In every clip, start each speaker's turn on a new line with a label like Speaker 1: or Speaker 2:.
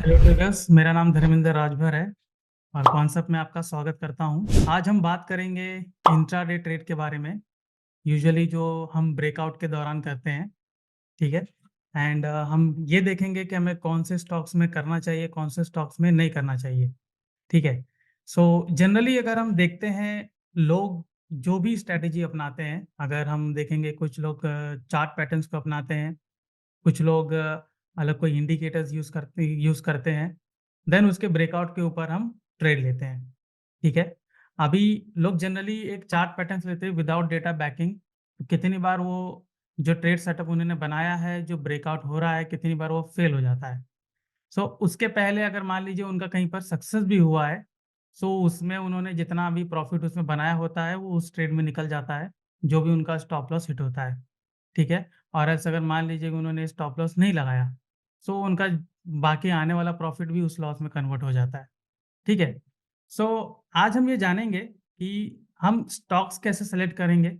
Speaker 1: Hello traders, मेरा नाम धर्मेंद्र राजभर है और कॉन्सेप्ट में आपका स्वागत करता हूं। आज हम बात करेंगे इंट्राडे ट्रेड के बारे में। यूजुअली जो हम ब्रेकआउट के दौरान करते हैं, ठीक है। एंड हम ये देखेंगे कि हमें कौन से स्टॉक्स में करना चाहिए, कौन से स्टॉक्स में नहीं करना चाहिए, ठीक है। सो जनरली अगर हम देखते हैं, लोग जो भी स्ट्रेटेजी अपनाते हैं, अगर हम देखेंगे कुछ लोग चार्ट पैटर्न्स को अपनाते हैं, कुछ लोग अलग कोई इंडिकेटर्स यूज़ करते हैं, देन उसके ब्रेकआउट के ऊपर हम ट्रेड लेते हैं, ठीक है। अभी लोग जनरली एक चार्ट पैटर्न्स लेते हैं विदाउट डेटा बैकिंग। कितनी बार वो जो ट्रेड सेटअप उन्होंने बनाया है, जो ब्रेकआउट हो रहा है, कितनी बार वो फेल हो जाता है। सो उसके पहले अगर मान लीजिए उनका कहीं पर सक्सेस भी हुआ है, सो उसमें उन्होंने जितना भी प्रॉफिट उसमें बनाया होता है, वो उस ट्रेड में निकल जाता है, जो भी उनका स्टॉप लॉस हिट होता है, ठीक है। और ऐसे अगर मान लीजिए कि उन्होंने स्टॉप लॉस नहीं लगाया, सो उनका बाकी आने वाला प्रॉफिट भी उस लॉस में कन्वर्ट हो जाता है, ठीक है। सो आज हम ये जानेंगे कि हम स्टॉक्स कैसे सेलेक्ट करेंगे,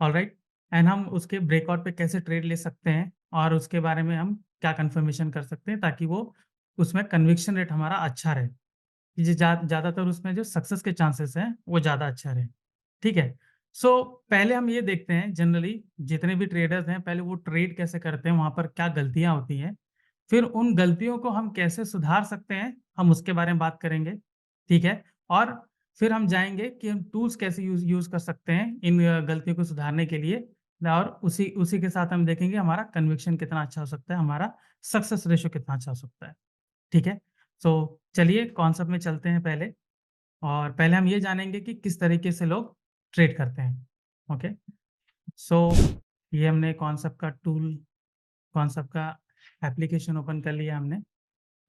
Speaker 1: ऑलराइट, एंड हम उसके ब्रेकआउट पे कैसे ट्रेड ले सकते हैं और उसके बारे में हम क्या कंफर्मेशन कर सकते हैं ताकि वो उसमें कन्विक्शन रेट हमारा अच्छा रहे, कि ज़्यादातर उसमें जो सक्सेस के चांसेस हैं वो ज़्यादा अच्छा रहे, ठीक है। सो पहले हम ये देखते हैं जनरली जितने भी ट्रेडर्स हैं, पहले वो ट्रेड कैसे करते हैं, वहाँ पर क्या गलतियाँ होती हैं, फिर उन गलतियों को हम कैसे सुधार सकते हैं, हम उसके बारे में बात करेंगे, ठीक है। और फिर हम जाएँगे कि हम टूल्स कैसे यूज़ यूज़ कर सकते हैं इन गलतियों को सुधारने के लिए, और उसी उसी के साथ हम देखेंगे हमारा कन्विक्शन कितना अच्छा हो सकता है, हमारा सक्सेस रेशियो कितना अच्छा हो सकता है, ठीक है। सो चलिए कॉन्सेप्ट में चलते हैं पहले, और पहले हम ये जानेंगे कि किस तरीके से लोग ट्रेड करते हैं, ओके। सो ये हमने कॉन्सेप्ट का एप्लीकेशन ओपन कर लिया हमने,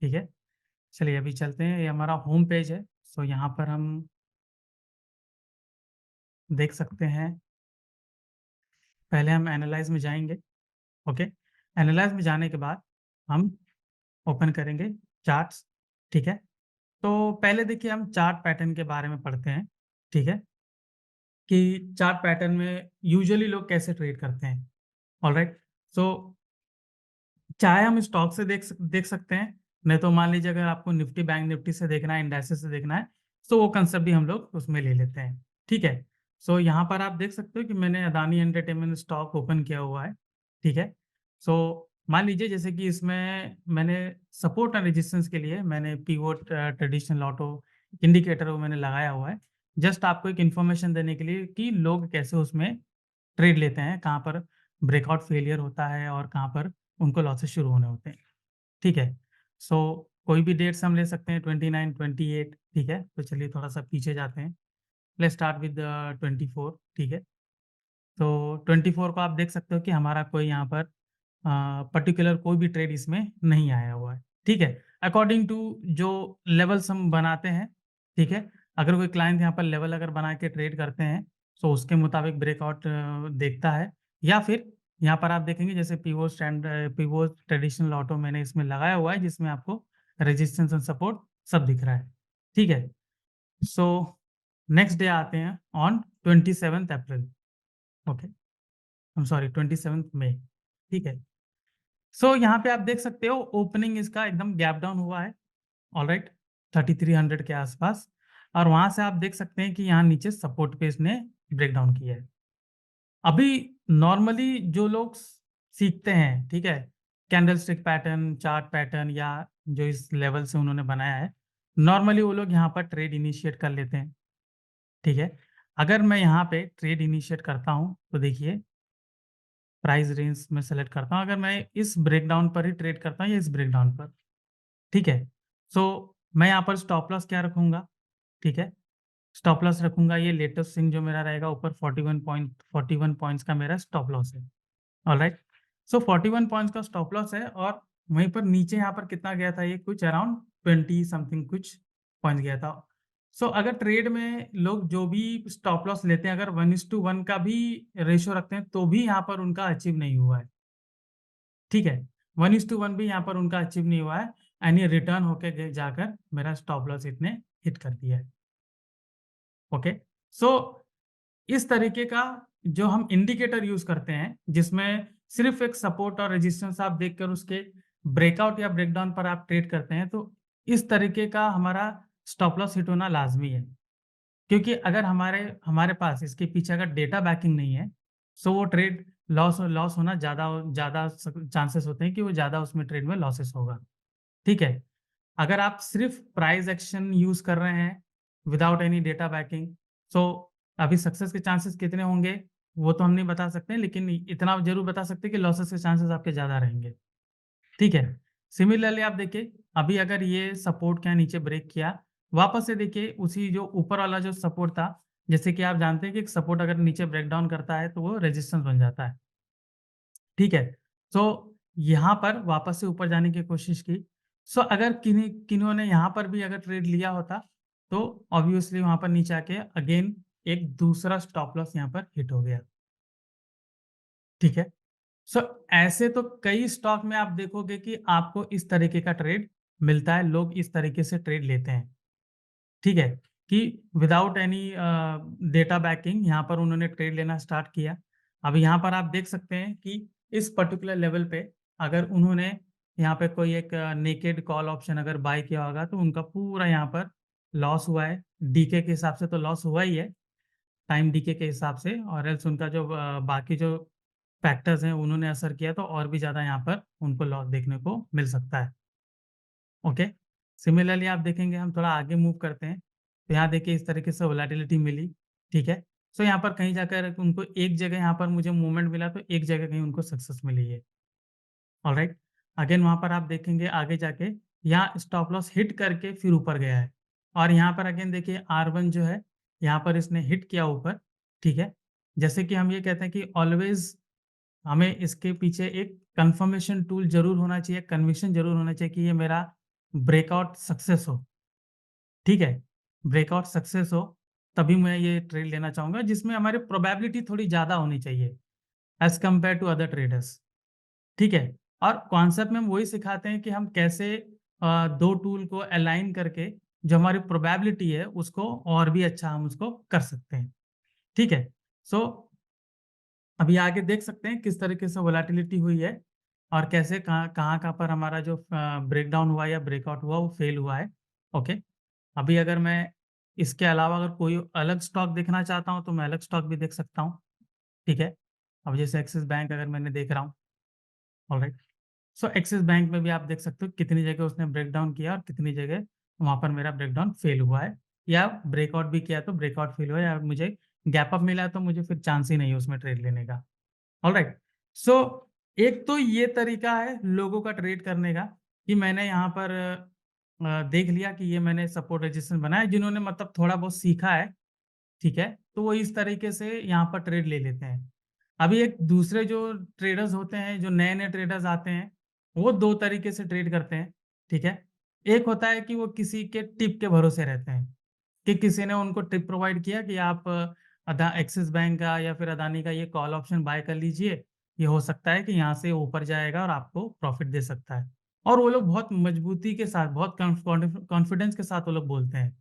Speaker 1: ठीक है। चलिए अभी चलते हैं, ये हमारा होम पेज है। सो यहाँ पर हम देख सकते हैं, पहले हम एनालाइज़ में जाएँगे, ओके। एनालाइज़ में जाने के बाद हम ओपन करेंगे चार्ट्स, ठीक है। तो पहले देखिए हम चार्ट पैटर्न के बारे में पढ़ते हैं, ठीक है, कि चार्ट पैटर्न में यूजुअली लोग कैसे ट्रेड करते हैं, ऑलराइट। सो चाहे हम स्टॉक से देख सकते हैं, नहीं तो मान लीजिए अगर आपको निफ्टी बैंक निफ्टी से देखना है, इंडाइसेस से देखना है, तो वो कंसेप्ट भी हम लोग उसमें ले लेते हैं, ठीक है। सो यहाँ पर आप देख सकते हो कि मैंने अदानी एंटरटेनमेंट स्टॉक ओपन किया हुआ है, ठीक है। सो मान लीजिए जैसे कि इसमें मैंने सपोर्ट एंड रेजिस्टेंस के लिए मैंने पिवोट ट्रेडिशनल ऑटो इंडिकेटर वो मैंने लगाया हुआ है, जस्ट आपको एक इन्फॉर्मेशन देने के लिए कि लोग कैसे उसमें ट्रेड लेते हैं, कहाँ पर ब्रेकआउट फेलियर होता है और कहाँ पर उनको लॉसेस शुरू होने होते हैं, ठीक है। सो कोई भी डेट्स हम ले सकते हैं 29, 28, ठीक है। तो चलिए थोड़ा-सा पीछे जाते हैं। लेट्स स्टार्ट विद 24, ठीक है। तो 24 को आप देख सकते हो कि हमारा कोई यहाँ पर पर्टिकुलर कोई भी ट्रेड इसमें नहीं आया हुआ है, ठीक है। अकॉर्डिंग टू जो लेवल्स हम बनाते हैं, ठीक है। अगर कोई क्लाइंट यहाँ पर लेवल अगर बना के ट्रेड करते हैं, तो उसके मुताबिक ब्रेकआउट देखता है, या फिर यहाँ पर आप देखेंगे जैसे पिवोट ट्रेडिशनल ऑटो मैंने इसमें लगाया हुआ है, जिसमें आपको रेजिस्टेंस एंड सपोर्ट सब दिख रहा है, ठीक है। सो नेक्स्ट डे आते हैं on 27th April, okay, I am sorry 27th मई, ठीक है। सो यहाँ पे आप देख सकते हो ओपनिंग इसका एकदम गैप डाउन हुआ है, ऑलराइट, 3300 के आसपास, और वहां से आप देख सकते हैं कि यहाँ नीचे सपोर्ट पे इसने ब्रेक डाउन किया है। अभी नॉर्मली जो लोग सीखते हैं, ठीक है, कैंडलस्टिक पैटर्न, चार्ट पैटर्न, या जो इस लेवल से उन्होंने बनाया है, नॉर्मली वो लोग यहाँ पर ट्रेड इनिशिएट कर लेते हैं, ठीक है। अगर मैं यहाँ पे ट्रेड इनिशिएट करता हूँ तो देखिए प्राइस रेंज में सेलेक्ट करता हूँ, अगर मैं इस ब्रेकडाउन पर ही ट्रेड करता हूँ या इस ब्रेकडाउन पर, ठीक है। सो मैं यहाँ पर स्टॉप लॉस क्या रखूँगा, ठीक है। स्टॉप लॉस रखूँगा ये लेटेस्ट थिंग जो मेरा रहेगा ऊपर 41 पॉइंट्स का मेरा स्टॉप लॉस है, ऑलराइट। सो 41 पॉइंट्स का स्टॉप लॉस है, और वहीं पर नीचे यहाँ पर कितना गया था, ये कुछ अराउंड 20 समथिंग कुछ पॉइंट गया था। सो अगर ट्रेड में लोग जो भी स्टॉप लॉस लेते हैं, अगर 1:1 का भी रेशियो रखते हैं, तो भी यहाँ पर उनका अचीव नहीं हुआ है, ठीक है। 1:1 भी यहाँ पर उनका अचीव नहीं हुआ है, एंड ये रिटर्न होके जाकर मेरा स्टॉप लॉस इतने हिट कर दिया है, ओके। सो इस तरीके का जो हम इंडिकेटर यूज़ करते हैं, जिसमें सिर्फ़ एक सपोर्ट और रेजिस्टेंस आप देखकर उसके ब्रेकआउट या ब्रेकडाउन पर आप ट्रेड करते हैं तो इस तरीके का हमारा स्टॉप लॉस हिट होना लाज़मी है। क्योंकि अगर हमारे हमारे पास इसके पीछे अगर डेटा बैकिंग नहीं है, सो वो ट्रेड लॉस लॉस होना ज़्यादा ज़्यादा चांसेस होते हैं कि वो ज़्यादा उसमें ट्रेड में लॉसेस होगा। ठीक है? अगर आप सिर्फ प्राइस एक्शन यूज़ कर रहे हैं विदाउट एनी डेटा बैकिंग, सो अभी सक्सेस के चांसेस कितने होंगे, वो तो हम नहीं बता सकते, लेकिन इतना ज़रूर बता सकते हैं कि लॉसेस के चांसेस आपके ज़्यादा रहेंगे। ठीक है? सिमिलरली आप देखिए, अभी अगर ये सपोर्ट क्या नीचे ब्रेक किया, वापस से देखिए उसी जो ऊपर वाला जो सपोर्ट था, जैसे कि आप जानते हैं कि एक सपोर्ट अगर नीचे ब्रेक डाउन करता है, तो वो रेजिस्टेंस बन जाता है। ठीक है? सो यहाँ पर वापस से ऊपर जाने की कोशिश की। सो अगर किन्होंने यहाँ पर भी अगर ट्रेड लिया होता, तो ऑब्वियसली वहाँ पर नीचे आके अगेन एक दूसरा स्टॉप लॉस यहाँ पर हिट हो गया। ठीक है? सो ऐसे तो कई स्टॉक में आप देखोगे कि आपको इस तरीके का ट्रेड मिलता है, लोग इस तरीके से ट्रेड लेते हैं। ठीक है? कि विदाउट एनी डेटा बैकिंग यहाँ पर उन्होंने ट्रेड लेना स्टार्ट किया। अब यहाँ पर आप देख सकते हैं कि इस पर्टिकुलर लेवल पे अगर उन्होंने यहाँ पे कोई एक नेकेड कॉल ऑप्शन अगर बाय किया होगा तो उनका पूरा यहाँ पर लॉस हुआ है। डीके के हिसाब से तो लॉस हुआ ही है, टाइम डीके के हिसाब से, और एल्स उनका जो बाकी जो फैक्टर्स हैं उन्होंने असर किया तो और भी ज़्यादा यहाँ पर उनको लॉस देखने को मिल सकता है। ओके। सिमिलरली आप देखेंगे, हम थोड़ा आगे मूव करते हैं, तो यहाँ देखिए इस तरीके से वोलेटिलिटी मिली, ठीक है? सो यहाँ पर कहीं जाकर उनको एक जगह यहाँ पर मुझे मूवमेंट मिला तो एक जगह कहीं उनको सक्सेस मिली है। ऑलराइट? अगेन वहाँ पर आप देखेंगे आगे जाके यहाँ स्टॉप लॉस हिट करके फिर ऊपर गया है, और यहाँ पर अगेन देखिए R1 जो है, यहाँ पर इसने हिट किया ऊपर, ठीक है? जैसे कि हम ये कहते हैं कि ऑलवेज़ हमें इसके पीछे एक कन्फर्मेशन टूल ज़रूर होना चाहिए, कन्विक्शन ज़रूर होना चाहिए कि ये मेरा ब्रेकआउट सक्सेस हो, ठीक है? ब्रेकआउट सक्सेस हो, तभी मैं ये ट्रेड लेना चाहूँगा जिसमें हमारी प्रोबेबिलिटी थोड़ी ज़्यादा होनी चाहिए as compare to other traders, ठीक है? और कॉन्सेप्ट में हम वही सिखाते हैं कि हम कैसे 2 टूल को अलाइन करके जो हमारी प्रोबेबिलिटी है उसको और भी अच्छा हम उसको कर सकते हैं, ठीक है? सो अभी आगे देख सकते हैं किस तरीके से वोलेटिलिटी हुई है और कैसे कहाँ पर हमारा जो ब्रेकडाउन हुआ या ब्रेकआउट हुआ वो फेल हुआ है। ओके। अभी अगर मैं इसके अलावा अगर कोई अलग स्टॉक देखना चाहता हूँ तो मैं अलग स्टॉक भी देख सकता हूँ। ठीक है। अब जैसे एक्सिस बैंक अगर मैंने देख रहा हूँ। ऑलराइट। सो एक्सिस बैंक में भी आप देख सकते हो कितनी जगह उसने ब्रेकडाउन किया और कितनी जगह वहाँ पर मेरा ब्रेकडाउन फेल हुआ है, या ब्रेकआउट भी किया तो ब्रेकआउट फेल हुआ है, या मुझे गैप अप मिला तो मुझे फिर चांस ही नहीं है उसमें ट्रेड लेने का। ऑलराइट। सो एक तो ये तरीका है लोगों का ट्रेड करने का कि मैंने यहाँ पर देख लिया कि ये मैंने सपोर्ट रेजिस्टेंस बनाया, जिन्होंने मतलब थोड़ा बहुत सीखा है, ठीक है? तो वो इस तरीके से यहाँ पर ट्रेड ले लेते हैं। अभी एक दूसरे जो ट्रेडर्स होते हैं, जो नए-नए ट्रेडर्स आते हैं, वो 2 तरीके से ट्रेड करते हैं, ठीक है? एक होता है कि वो किसी के टिप के भरोसे रहते हैं, कि किसी ने उनको टिप प्रोवाइड किया कि आप अदा एक्सिस बैंक का या फिर अदानी का ये कॉल ऑप्शन बाय कर लीजिए, ये हो सकता है कि यहाँ से ऊपर जाएगा और आपको प्रॉफिट दे सकता है। और वो लोग बहुत मजबूती के साथ, बहुत कॉन्फिडेंस के साथ वो लोग बोलते हैं,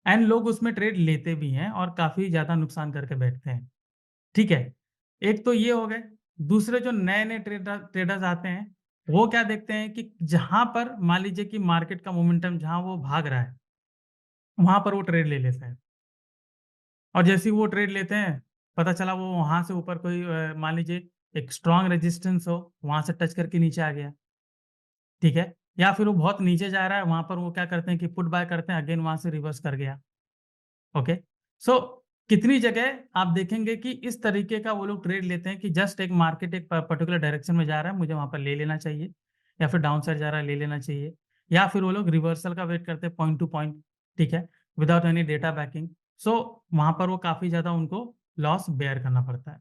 Speaker 1: एंड लोग उसमें ट्रेड लेते भी हैं और काफ़ी ज़्यादा नुकसान करके बैठते हैं। ठीक है? एक तो ये हो गए, दूसरे जो नए-नए ट्रेडर्स आते हैं, वो क्या देखते हैं कि जहाँ पर मान लीजिए कि मार्केट का मोमेंटम जहाँ वो भाग रहा है, वहाँ पर वो ट्रेड ले लेते हैं। और जैसे ही वो ट्रेड लेते हैं, पता चला वो वहाँ से ऊपर कोई मान लीजिए एक स्ट्रॉन्ग रेजिस्टेंस हो, वहाँ से टच करके नीचे आ गया, ठीक है? या फिर वो बहुत नीचे जा रहा है, वहाँ पर वो क्या करते हैं कि पुट बाय करते हैं, अगेन वहाँ से रिवर्स कर गया। ओके। सो कितनी जगह आप देखेंगे कि इस तरीके का वो लोग ट्रेड लेते हैं कि जस्ट एक मार्केट एक पर्टिकुलर डायरेक्शन में जा रहा है, मुझे वहाँ पर ले लेना चाहिए, या फिर डाउन साइड जा रहा है, ले लेना चाहिए, या फिर वो लोग रिवर्सल का वेट करते हैं पॉइंट टू पॉइंट, ठीक है, विदाउट एनी डेटा बैकिंग। सो वहाँ पर वो काफ़ी ज़्यादा उनको लॉस बेयर करना पड़ता है।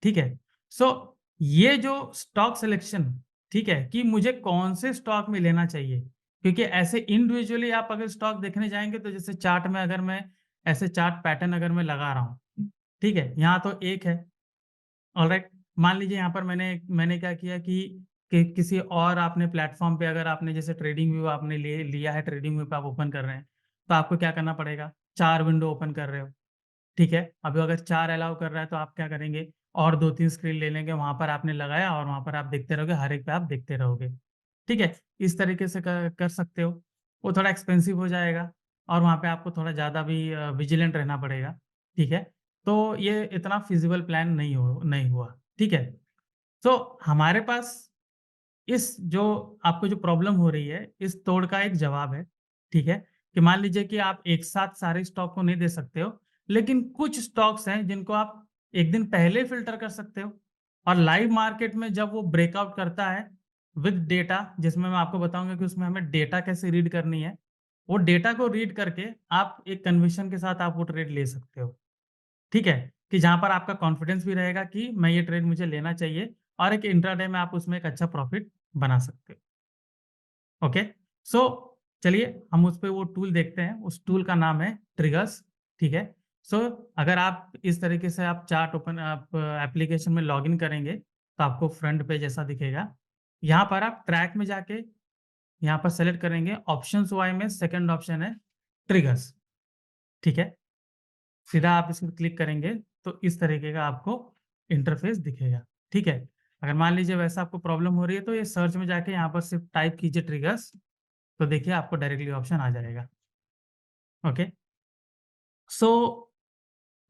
Speaker 1: ठीक है? सो ये जो स्टॉक सिलेक्शन, ठीक है, कि मुझे कौन से स्टॉक में लेना चाहिए, क्योंकि ऐसे इंडिविजुअली आप अगर स्टॉक देखने जाएँगे तो जैसे चार्ट में अगर मैं ऐसे चार्ट पैटर्न अगर मैं लगा रहा हूँ, ठीक है? यहाँ तो एक है, ऑलराइट। मान लीजिए यहाँ पर मैंने क्या किया कि किसी और आपने प्लेटफ़ॉर्म पे अगर आपने जैसे ट्रेडिंग व्यू आपने ले लिया है, ट्रेडिंग व्यू पे आप ओपन कर रहे हैं, तो आपको क्या करना पड़ेगा? 4 विंडो ओपन कर रहे हो। ठीक है? अभी अगर 4 अलाउ कर रहा है तो आप क्या करेंगे, और 2-3 स्क्रीन ले लेंगे, वहाँ पर आपने लगाया और वहाँ पर आप देखते रहोगे, हर एक पे आप देखते रहोगे। ठीक है? इस तरीके से कर सकते हो। वो थोड़ा एक्सपेंसिव हो जाएगा और वहाँ पे आपको थोड़ा ज़्यादा भी विजिलेंट रहना पड़ेगा, ठीक है? तो ये इतना फ़ीज़िबल प्लान नहीं हुआ, ठीक है? तो हमारे पास इस जो आपको जो प्रॉब्लम हो रही है, इस तोड़ का एक जवाब है, ठीक है? कि मान लीजिए कि आप एक साथ सारे स्टॉक को नहीं दे सकते हो, लेकिन कुछ स्टॉक्स हैं जिनको आप एक दिन पहले फ़िल्टर कर सकते हो और लाइव मार्केट में जब वो ब्रेकआउट करता है विद डेटा, जिसमें मैं आपको बताऊँगा कि उसमें हमें डेटा कैसे रीड करनी है, वो डेटा को रीड करके आप एक कन्विक्शन के साथ आप वो ट्रेड ले सकते हो। ठीक है? कि जहाँ पर आपका कॉन्फिडेंस भी रहेगा कि मैं ये ट्रेड मुझे लेना चाहिए और एक इंट्राडे में आप उसमें एक अच्छा प्रॉफ़िट बना सकते हो। ओके? सो चलिए हम उस पे वो टूल देखते हैं। उस टूल का नाम है ट्रिगर्स, ठीक है? सो अगर आप इस तरीके से आप चार्ट ओपन आप एप्लीकेशन में लॉगिन करेंगे, तो आपको फ्रंट पेज ऐसा दिखेगा। यहाँ पर आप ट्रैक में जाके यहाँ पर सेलेक्ट करेंगे, ऑप्शंस वाई में सेकंड ऑप्शन है ट्रिगर्स, ठीक है? सीधा आप इस पे क्लिक करेंगे तो इस तरीके का आपको इंटरफ़ेस दिखेगा, ठीक है? अगर मान लीजिए वैसा आपको प्रॉब्लम हो रही है तो ये सर्च में जाके यहाँ पर सिर्फ़ टाइप कीजिए ट्रिगर्स, तो देखिए आपको डायरेक्टली ऑप्शन आ जाएगा, ओके? सो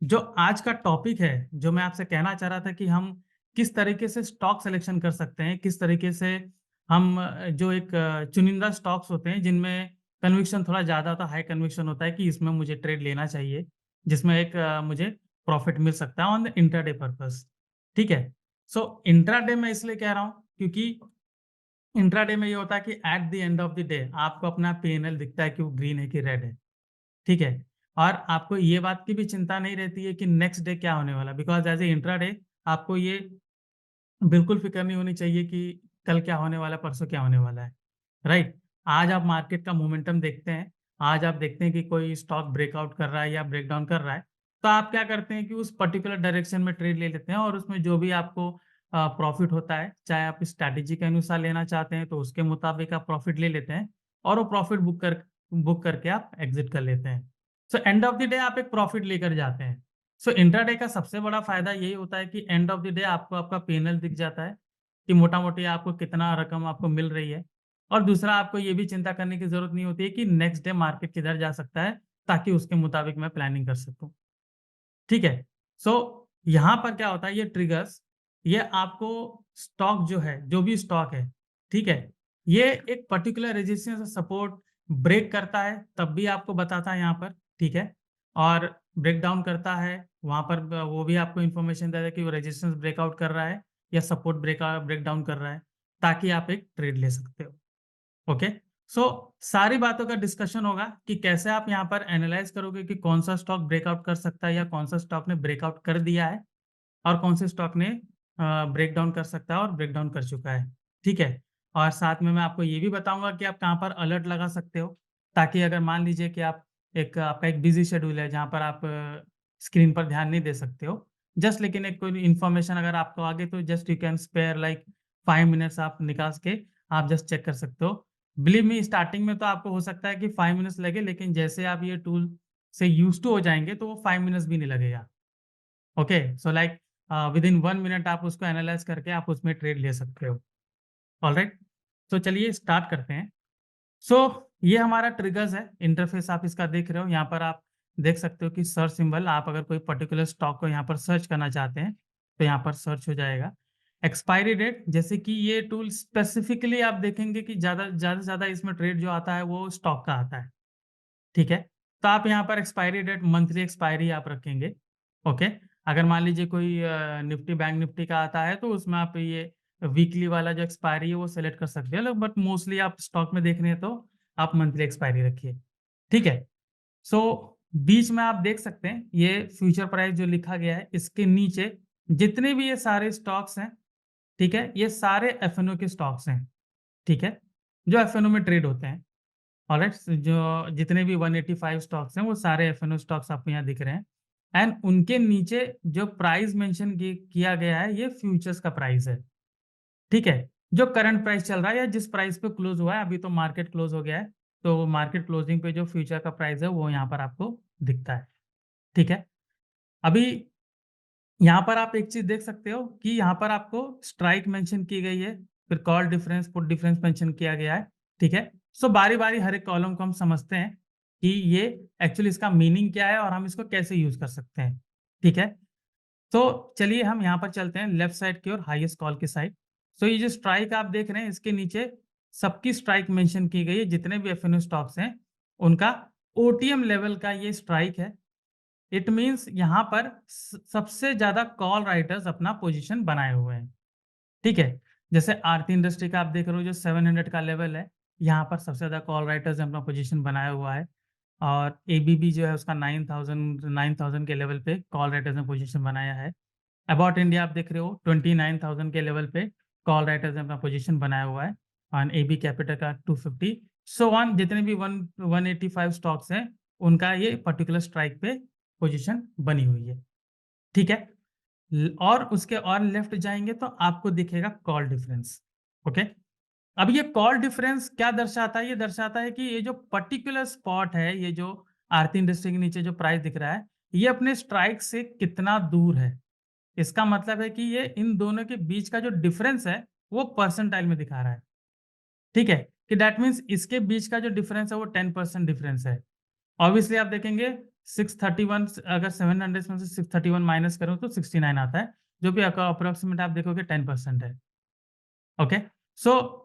Speaker 1: जो आज का टॉपिक है, जो मैं आपसे कहना चाह रहा था कि हम किस तरीके से स्टॉक सिलेक्शन कर सकते हैं, किस तरीके से हम जो एक चुनिंदा स्टॉक्स होते हैं जिनमें कन्विक्शन थोड़ा ज़्यादा होता है, हाई कन्विक्शन होता है कि इसमें मुझे ट्रेड लेना चाहिए, जिसमें एक मुझे प्रॉफिट मिल सकता है ऑन द इंट्राडे पर्पस, ठीक है? सो इंट्राडे मैं इसलिए कह रहा हूँ क्योंकि इंट्राडे में ये होता है कि at the end of the day आपको अपना पी&एल दिखता है कि वो ग्रीन है कि रेड है। ठीक है? और आपको ये बात की भी चिंता नहीं रहती है कि नेक्स्ट डे क्या होने वाला है बिकॉज़ एज़ अ इंट्राडे आपको ये बिल्कुल फ़िक्र नहीं होनी चाहिए कि कल क्या होने वाला है, परसों क्या होने वाला है, राइट? आज आप मार्केट का मोमेंटम देखते हैं, आज आप देखते हैं कि कोई स्टॉक ब्रेकआउट कर रहा है या ब्रेकडाउन कर रहा है, तो आप क्या करते हैं कि उस पर्टिकुलर डायरेक्शन में ट्रेड ले लेते हैं और उसमें जो भी आपको प्रॉफ़िट होता है, चाहे आप स्ट्रैटेजी के अनुसार लेना चाहते हैं, तो उसके मुताबिक आप प्रॉफ़िट ले लेते हैं और वो प्रॉफ़िट बुक करके आप एग्ज़िट कर लेते हैं। So end of the day आप एक प्रॉफ़िट लेकर जाते हैं। सो इंट्राडे का सबसे बड़ा फ़ायदा यही होता है कि एंड ऑफ द डे आपको आपका पी&एल दिख जाता है, कि मोटा-मोटी आपको कितना रकम आपको मिल रही है। और दूसरा आपको ये भी चिंता करने की ज़रूरत नहीं होती है कि नेक्स्ट डे मार्केट किधर जा सकता है, ताकि उसके मुताबिक मैं प्लानिंग कर सकूँ। ठीक है? सो यहाँ पर क्या होता है ये ट्रिगर्स, ये आपको स्टॉक जो है, जो भी स्टॉक है, ठीक है? ये एक पर्टिकुलर रेजिस्टेंस सपोर्ट ब्रेक करता है, तब भी आपको बताता है यहाँ पर, ठीक है? और ब्रेक डाउन करता है, वहाँ पर वो भी आपको इन्फॉर्मेशन देता है कि वो रेजिस्टेंस ब्रेकआउट कर रहा है या सपोर्ट ब्रेक डाउन कर रहा है, ताकि आप एक ट्रेड ले सकते हो। ओके? सो सारी बातों का डिस्कशन होगा कि कैसे आप यहाँ पर एनालाइज़ करोगे कि कौन-सा स्टॉक ब्रेकआउट कर सकता है या कौन-सा स्टॉक ने ब्रेकआउट कर दिया है और कौन से स्टॉक ने ब्रेक डाउन कर सकता है और ब्रेक डाउन कर चुका है। ठीक है? और साथ में मैं आपको ये भी बताऊँगा कि आप कहाँ पर अलर्ट लगा सकते हो, ताकि अगर मान लीजिए कि आपका एक बिज़ी शेड्यूल है जहाँ पर आप स्क्रीन पर ध्यान नहीं दे सकते हो। जस्ट लेकिन एक कोई इन्फॉर्मेशन अगर आपको आ गई तो just you can spare like 5 minutes आप निकाल के आप जस्ट चेक कर सकते हो। बिलीव मी स्टार्टिंग में तो आपको हो सकता है कि 5 मिनट्स लगे लेकिन जैसे आप ये टूल से यूज़्ड टू हो जाएँगे तो वो 5 मिनट्स भी नहीं लगेगा। Okay? So like within 1 minute आप उसको एनालाइज़ करके आप उसमें ट्रेड ले सकते हो। ऑलराइट? तो चलिए स्टार्ट करते हैं। सो ये हमारा ट्रिगर्स है, इंटरफ़ेस आप इसका देख रहे हो, यहाँ पर आप देख सकते हो कि सर्च सिंबल आप अगर कोई पर्टिकुलर स्टॉक को यहाँ पर सर्च करना चाहते हैं, तो यहाँ पर सर्च हो जाएगा। एक्सपायरी डेट जैसे कि ये टूल स्पेसिफिकली आप देखेंगे कि ज़्यादा से ज़्यादा इसमें ट्रेड जो आता है वो स्टॉक का आता है, ठीक है? तो आप यहाँ पर एक्सपायरी डेट मंथली एक्सपायरी आप रखेंगे, ओके? अगर मान लीजिए कोई निफ्टी बैंक निफ्टी का आता है तो उसमें आप ये वीकली वाला जो एक्सपायरी है वो सेलेक्ट कर सकते हैं, बट मोस्टली आप स्टॉक में देख रहे हैं तो आप मंथली एक्सपायरी रखिए, ठीक है? सो बीच में आप देख सकते हैं ये फ्यूचर प्राइस जो लिखा गया है इसके नीचे जितने भी ये सारे स्टॉक्स हैं, ठीक है? ये सारे एफ-एन-ओ के स्टॉक्स हैं, ठीक है? जो एफ-एन-ओ में ट्रेड होते हैं। ऑलराइट जो जितने भी 185 स्टॉक्स हैं वो सारे एफ-एन-ओ स्टॉक्स आपको यहाँ दिख रहे हैं एंड उनके नीचे जो प्राइस मेंशन किया गया है ये फ्यूचर्स का प्राइस है, ठीक है? जो करंट प्राइस चल रहा है या जिस प्राइस पे क्लोज़ हुआ है, अभी तो मार्केट क्लोज़ हो गया है, तो मार्केट क्लोजिंग पे जो फ्यूचर का प्राइस है वो यहाँ पर आपको दिखता है, ठीक है? अभी यहाँ पर आप एक चीज़ देख सकते हो कि यहाँ पर आपको स्ट्राइक मेंशन की गई है फिर call difference, put difference mention किया गया है, ठीक है। सो बारी-बारी हर एक कॉलम को हम समझते हैं कि ये एक्चुअली इसका मीनिंग क्या है और हम इसको कैसे यूज़ कर सकते हैं, ठीक है। तो चलिए हम यहाँ पर चलते हैं लेफ्ट साइड की ओर, हाईएस्ट कॉल की साइड। सो ये जो स्ट्राइक आप देख रहे हैं इसके नीचे सबकी स्ट्राइक मेंशन की गई है, जितने भी एफएनओ स्टॉक्स हैं उनका ओटीएम लेवल का ये स्ट्राइक है। इट मीन्स यहाँ पर सबसे ज्यादा कॉल राइटर्स अपना पोजीशन बनाए हुए हैं, ठीक है। जैसे आरती इंडस्ट्री का आप देख रहे हो जो 700 का लेवल है, यहाँ पर सबसे ज्यादा कॉल राइटर्स ने अपना पोजीशन बनाया हुआ है। और एबीबी जो है उसका 9000 के लेवल पे कॉल राइटर्स ने पोजीशन बनाया है। अबाउट इंडिया आप देख रहे हो 29,000 के लेवल पे कॉल राइटर्स ने अपना पोजीशन बनाया हुआ है। और एबी कैपिटल का 250, सो ऑन जितने भी 185 स्टॉक्स हैं उनका ये पर्टिकुलर स्ट्राइक पे पोजीशन बनी हुई है, ठीक है। और उसके और लेफ्ट जाएंगे तो आपको दिखेगा कॉल डिफरेंस, ओके। अब ये कॉल डिफरेंस क्या दर्शाता है? ये दर्शाता है कि ये जो पर्टिकुलर स्पॉट है, ये जो आरती इंडस्ट्री के नीचे जो प्राइस दिख रहा है, ये अपने स्ट्राइक से कितना दूर है। इसका मतलब है कि ये इन दोनों के बीच का जो डिफरेंस है वो परसेंटाइल में दिखा रहा है, ठीक है। कि दैट मीन्स इसके बीच का जो डिफरेंस है वो 10% डिफरेंस है। ऑब्वियसली आप देखेंगे 631, अगर 700 में से 631 माइनस करूं तो 69 आता है, जो भी अप्रोक्सीमेट आप देखोगे 10% है, ओके। सो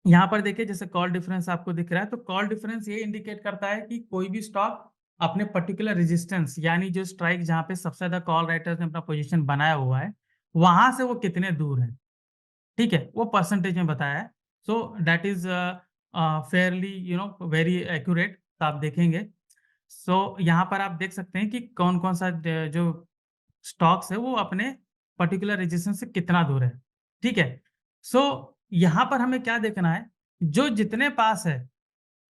Speaker 1: यहाँ पर देखिए जैसे कॉल डिफरेंस आपको दिख रहा है, तो कॉल डिफरेंस ये इंडिकेट करता है कि कोई भी स्टॉक अपने पर्टिकुलर रेजिस्टेंस, यानी जो स्ट्राइक जहाँ पे सबसे ज्यादा कॉल राइटर्स ने अपना पोजीशन बनाया हुआ है, वहां से वो कितने दूर है, ठीक है। वो परसेंटेज में बताया है। So that is fairly very accurate. तो आप देखेंगे, सो यहाँ पर आप देख सकते हैं कि कौन कौन सा जो स्टॉक्स है वो अपने पर्टिकुलर रेजिस्टेंस से कितना दूर है, ठीक है। सो यहाँ पर हमें क्या देखना है, जो जितने पास है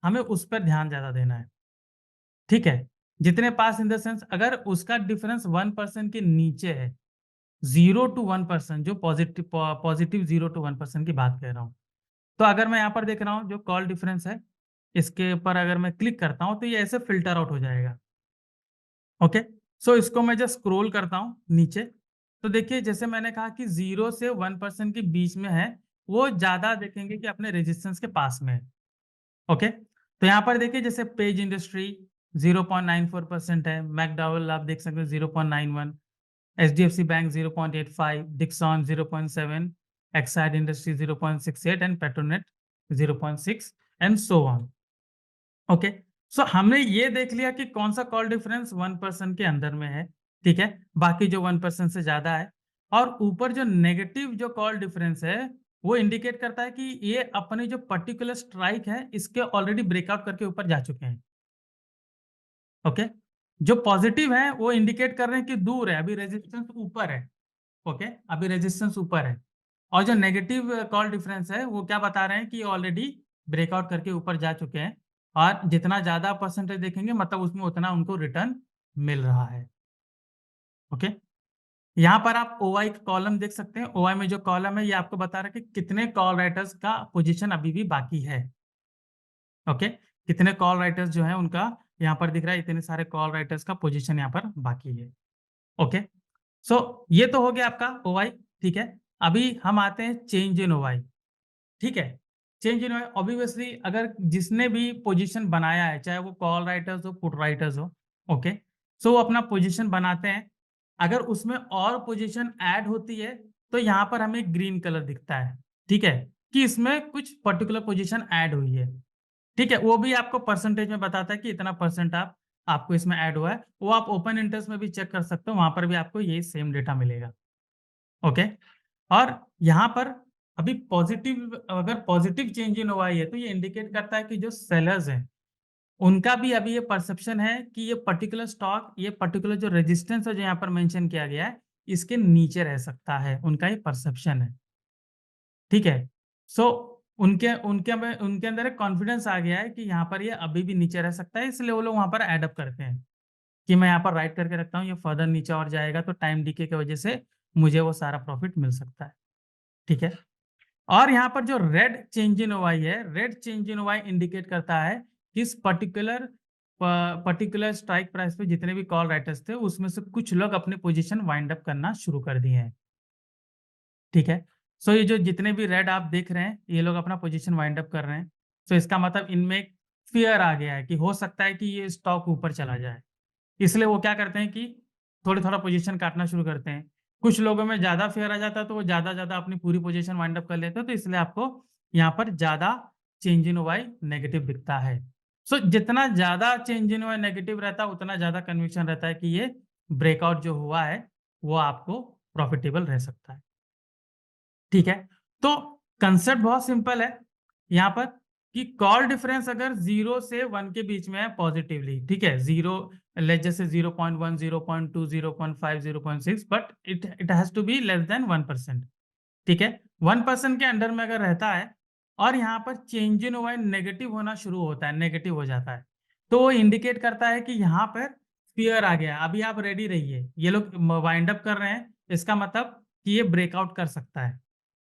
Speaker 1: हमें उस पर ध्यान ज्यादा देना है, ठीक है। जितने पास इन द सेंस अगर उसका डिफरेंस 1% के नीचे है, 0 to 1%, जो पॉजिटिव पॉजिटिव 0 to 1% की बात कर रहा हूँ। तो अगर मैं यहाँ पर देख रहा हूँ जो कॉल डिफरेंस है, इसके ऊपर अगर मैं क्लिक करता हूँ तो ये ऐसे फिल्टर आउट हो जाएगा, ओके। सो इसको मैं जस्ट स्क्रॉल करता हूँ नीचे, तो देखिए जैसे मैंने कहा कि 0 से 1% के बीच में है, वो ज्यादा देखेंगे कि अपने रेजिस्टेंस के पास में है, ओके। तो यहाँ पर देखिए जैसे पेज इंडस्ट्री 0.94% है, मैकडॉवेल आप देख सकते हैं 0.91, HDFC bank 0.85, Dixon 0.7, Exide industry 0.68 and Petronet 0.6 and so on, okay. So हमने ये देख लिया कि कौन सा कॉल डिफरेंस 1% के अंदर में है, ठीक है। बाकी जो 1% से ज्यादा है, और ऊपर जो नेगेटिव जो कॉल डिफरेंस है वो इंडिकेट करता है कि ये अपने जो पर्टिकुलर स्ट्राइक है इसके ऑलरेडी ब्रेकआउट करके ऊपर जा चुके हैं, ओके। जो पॉजिटिव है वो इंडिकेट कर रहे हैं कि दूर है, अभी रेजिस्टेंस ऊपर है, ओके, अभी रेजिस्टेंस ऊपर है। और जो नेगेटिव कॉल डिफरेंस है वो क्या बता रहे हैं कि ऑलरेडी ब्रेकआउट करके ऊपर जा चुके हैं, और जितना ज्यादा परसेंटेज देखेंगे मतलब उसमें उतना उनको रिटर्न मिल रहा है, ओके। यहाँ पर आप ओआई का कॉलम देख सकते हैं। ओआई में जो कॉलम है ये आपको बता रहा है कि कितने कॉल राइटर्स का पोजीशन अभी भी बाकी है, ओके। कितने कॉल राइटर्स जो है उनका यहाँ पर दिख रहा है, इतने सारे कॉल राइटर्स का पोजीशन यहाँ पर बाकी है, ओके। सो ये तो हो गया आपका ओआई, ठीक है। अभी हम आते हैं चेंज इन ओआई, ठीक है। चेंज इन ऑब्वियसली अगर जिसने भी पोजीशन बनाया है, चाहे वो कॉल राइटर्स हो पुट राइटर्स हो, ओके, सो वो अपना पोजीशन बनाते हैं। अगर उसमें और पोजीशन ऐड होती है तो यहाँ पर हमें ग्रीन कलर दिखता है, ठीक है, कि इसमें कुछ पर्टिकुलर पोजीशन ऐड हुई है, ठीक है। वो भी आपको परसेंटेज में बताता है कि इतना परसेंट आपको इसमें ऐड हुआ है। वो आप ओपन इंटरेस्ट में भी चेक कर सकते हो, वहां पर भी आपको यही सेम डेटा मिलेगा, ओके। और यहाँ पर अभी पॉजिटिव, अगर पॉजिटिव चेंज इन हुआ है तो ये इंडिकेट करता है कि जो सेलर्स हैं उनका भी अभी ये परसेप्शन है कि ये पर्टिकुलर स्टॉक, ये पर्टिकुलर जो रेजिस्टेंस है जो यहाँ पर मेंशन किया गया है इसके नीचे रह सकता है, उनका ये परसेप्शन है, ठीक है। सो उनके उनके में उनके अंदर एक कॉन्फिडेंस आ गया है कि यहाँ पर ये अभी भी नीचे रह सकता है, इसलिए वो लोग वहां पर एडअप करते हैं कि मैं यहाँ पर राइट करके रखता हूँ, ये फर्दर नीचे और जाएगा तो टाइम डीके की वजह से मुझे वो सारा प्रॉफिट मिल सकता है, ठीक है। और यहाँ पर जो रेड चेंज इन ओवाई है, रेड चेंज इन ओवाई इंडिकेट करता है कि इस पर्टिकुलर स्ट्राइक प्राइस पे जितने भी कॉल राइटर्स थे उसमें से कुछ लोग अपने पोजीशन वाइंड अप करना शुरू कर दिए हैं, ठीक है। सो ये जो जितने भी रेड आप देख रहे हैं, ये लोग अपना पोजीशन वाइंड अप कर रहे हैं। सो इसका मतलब इनमें एक फियर आ गया है कि हो सकता है कि ये स्टॉक ऊपर चला जाए। इसलिए वो क्या करते हैं कि थोड़ा-थोड़ा पोजीशन काटना शुरू करते हैं। कुछ लोगों में ज़्यादा फेयर आ जाता है तो वो ज़्यादा-ज़्यादा अपनी पूरी पोजीशन वाइंड अप कर लेते हैं, तो इसलिए आपको यहाँ पर ज़्यादा चेंज इन ओवाई नेगेटिव दिखता है। सो जितना ज़्यादा चेंज इन ओवाई नेगेटिव रहता है, उतना ज़्यादा कन्विक्शन रहता है कि ये ब्रेकआउट जो हुआ है, वो आपको प्रॉफिटेबल रह सकता है। ठीक है? तो कांसेप्ट बहुत सिंपल है यहाँ पर कि कॉल डिफरेंस अगर 0 से 1 के बीच में है पॉजिटिवली, ठीक है? 0 let's just say 0.1, 0.2, 0.5, 0.6 but it has to be less than 1%, ठीक है? 1% के अंडर में अगर रहता है और यहाँ पर चेंज इन ओवर नेगेटिव होना शुरू होता है, नेगेटिव हो जाता है, तो वो इंडिकेट करता है कि यहाँ पर फ़ियर आ गया है, अभी आप रेडी रहिए। ये लोग वाइंड अप कर रहे हैं, इसका मतलब कि ये ब्रेकआउट कर सकता है।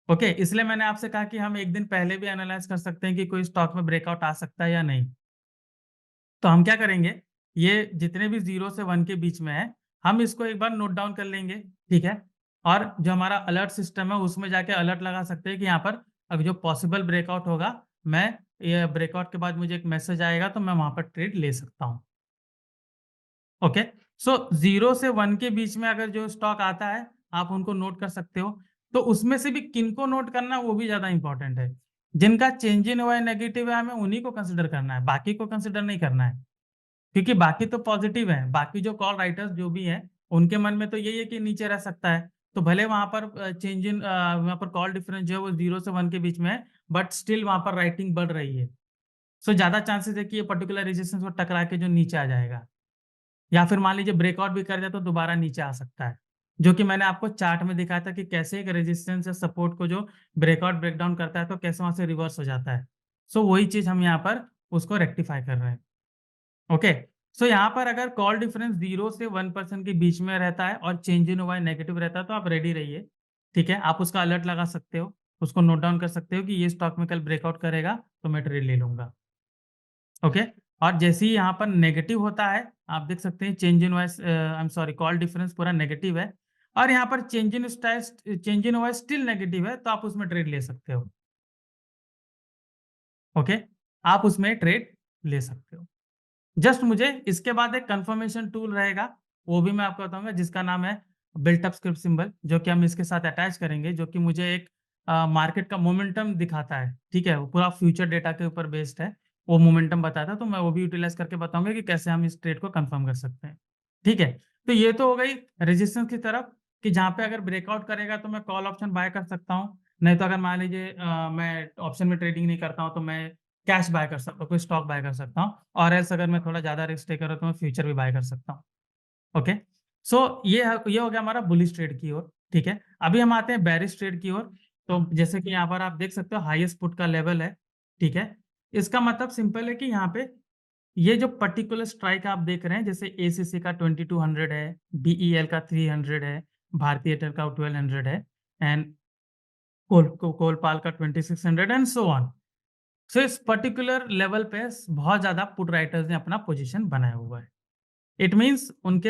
Speaker 1: ओके, इसलिए मैंने आपसे कहा कि हम 1 दिन पहले भी एनालाइज़ कर सकते हैं कि कोई स्टॉक में ब्रेकआउट आ सकता है या नहीं। तो हम क्या करेंगे, ये जितने भी 0 से 1 के बीच में है, हम इसको एक बार नोट डाउन कर लेंगे, ठीक है? और जो हमारा अलर्ट सिस्टम है, उसमें जाके अलर्ट लगा सकते हैं कि यहाँ पर अगर जो पॉसिबल ब्रेकआउट होगा, मैं ये ब्रेकआउट के बाद मुझे एक मैसेज आएगा, तो मैं वहाँ पर ट्रेड ले सकता हूँ। ओके, सो 0 से 1 के बीच में अगर जो स्टॉक आता है, आप उनको नोट कर सकते हो। तो उसमें से भी किनको नोट करना है, वो भी ज़्यादा इंपॉर्टेंट है। जिनका चेंज इन हुआ है नेगेटिव है, हमें उन्हीं को कंसीडर करना है, बाकी को कंसीडर नहीं करना है। क्योंकि बाकी तो पॉजिटिव हैं, बाकी जो कॉल राइटर्स जो भी हैं, उनके मन में तो यही है कि नीचे रह सकता है। तो भले वहाँ पर वहाँ पर कॉल डिफरेंस जो है वो 0 से 1 के बीच में है, बट स्टिल वहाँ पर राइटिंग बढ़ रही है। सो ज़्यादा चांसेस है कि ये पर्टिकुलर रेजिस्टेंस को टकरा के जो नीचे आ जाएगा। या फिर मान लीजिए ब्रेकआउट भी कर दिया तो दोबारा नीचे आ सकता है। जो कि मैंने आपको चार्ट में दिखाया था कि कैसे एक रेजिस्टेंस या सपोर्ट को जो ब्रेकआउट ब्रेकडाउन करता है तो कैसे वहाँ से रिवर्स हो जाता है। सो वही चीज़ हम यहाँ पर उसको रेक्टिफाई कर रहे हैं। ओके, सो यहाँ पर अगर कॉल डिफरेंस 0 से 1% के बीच में रहता है और चेंज इन वाई नेगेटिव रहता है तो आप रेडी रहिए। ठीक है? आप उसका अलर्ट लगा सकते हो, उसको नोट डाउन कर सकते हो कि ये स्टॉक में कल ब्रेकआउट करेगा तो मैं ट्रेड ले लूँगा। ओके, और जैसे ही यहाँ पर नेगेटिव होता है, आप देख सकते हैं change in voice I am sorry call difference पूरा नेगेटिव है और यहाँ पर change in voice still negative है, तो आप उसमें ट्रेड ले सकते हो। ओके, आप उसमें ट्रेड ले सकते हो। जस्ट मुझे इसके बाद एक कंफर्मेशन टूल रहेगा, वो भी मैं आपको बताऊँगा जिसका नाम है बिल्ट अप स्क्रिप्ट सिंबल जो कि हम इसके साथ अटैच करेंगे, जो कि मुझे एक मार्केट का मोमेंटम दिखाता है, ठीक है? वो पूरा फ्यूचर डेटा के ऊपर बेस्ड है, वो मोमेंटम बताता है, तो मैं वो भी यूटिलाइज़ करके बताऊँगा कि कैसे हम इस ट्रेड को कन्फर्म कर सकते हैं, ठीक है? तो ये तो हो गई रेजिस्टेंस की तरफ कि जहाँ पे अगर ब्रेकआउट करेगा तो मैं कॉल ऑप्शन बाय कर सकता हूँ, नहीं तो अगर मान लीजिए मैं ऑप्शन में ट्रेडिंग नहीं करता हूँ, तो मैं कैश बाय कर सकता हूँ, कोई स्टॉक बाय कर सकता हूँ और एल्स अगर मैं थोड़ा ज़्यादा रिस्क टेकर हूँ तो मैं फ्यूचर भी बाय कर सकता हूँ। ओके, सो ये हो गया हमारा बुलिश ट्रेड की ओर, ठीक है? अभी हम आते हैं बेरिश ट्रेड की ओर। तो जैसे कि यहाँ पर आप देख सकते हो हाईएस्ट पुट का लेवल है, ठीक है? इसका मतलब सिंपल है कि यहाँ पे ये जो पर्टिकुलर स्ट्राइक आप देख रहे हैं जैसे एसीसी का 2200 है, बीईएल का 300 है, भारती एयरटेल का 1200 है एंड कोलपाल का 2600 एंड सो ऑन। सो इस पर्टिकुलर लेवल पे बहुत ज़्यादा पुट राइटर्स ने अपना पोजीशन बनाया हुआ है। इट मीन्स उन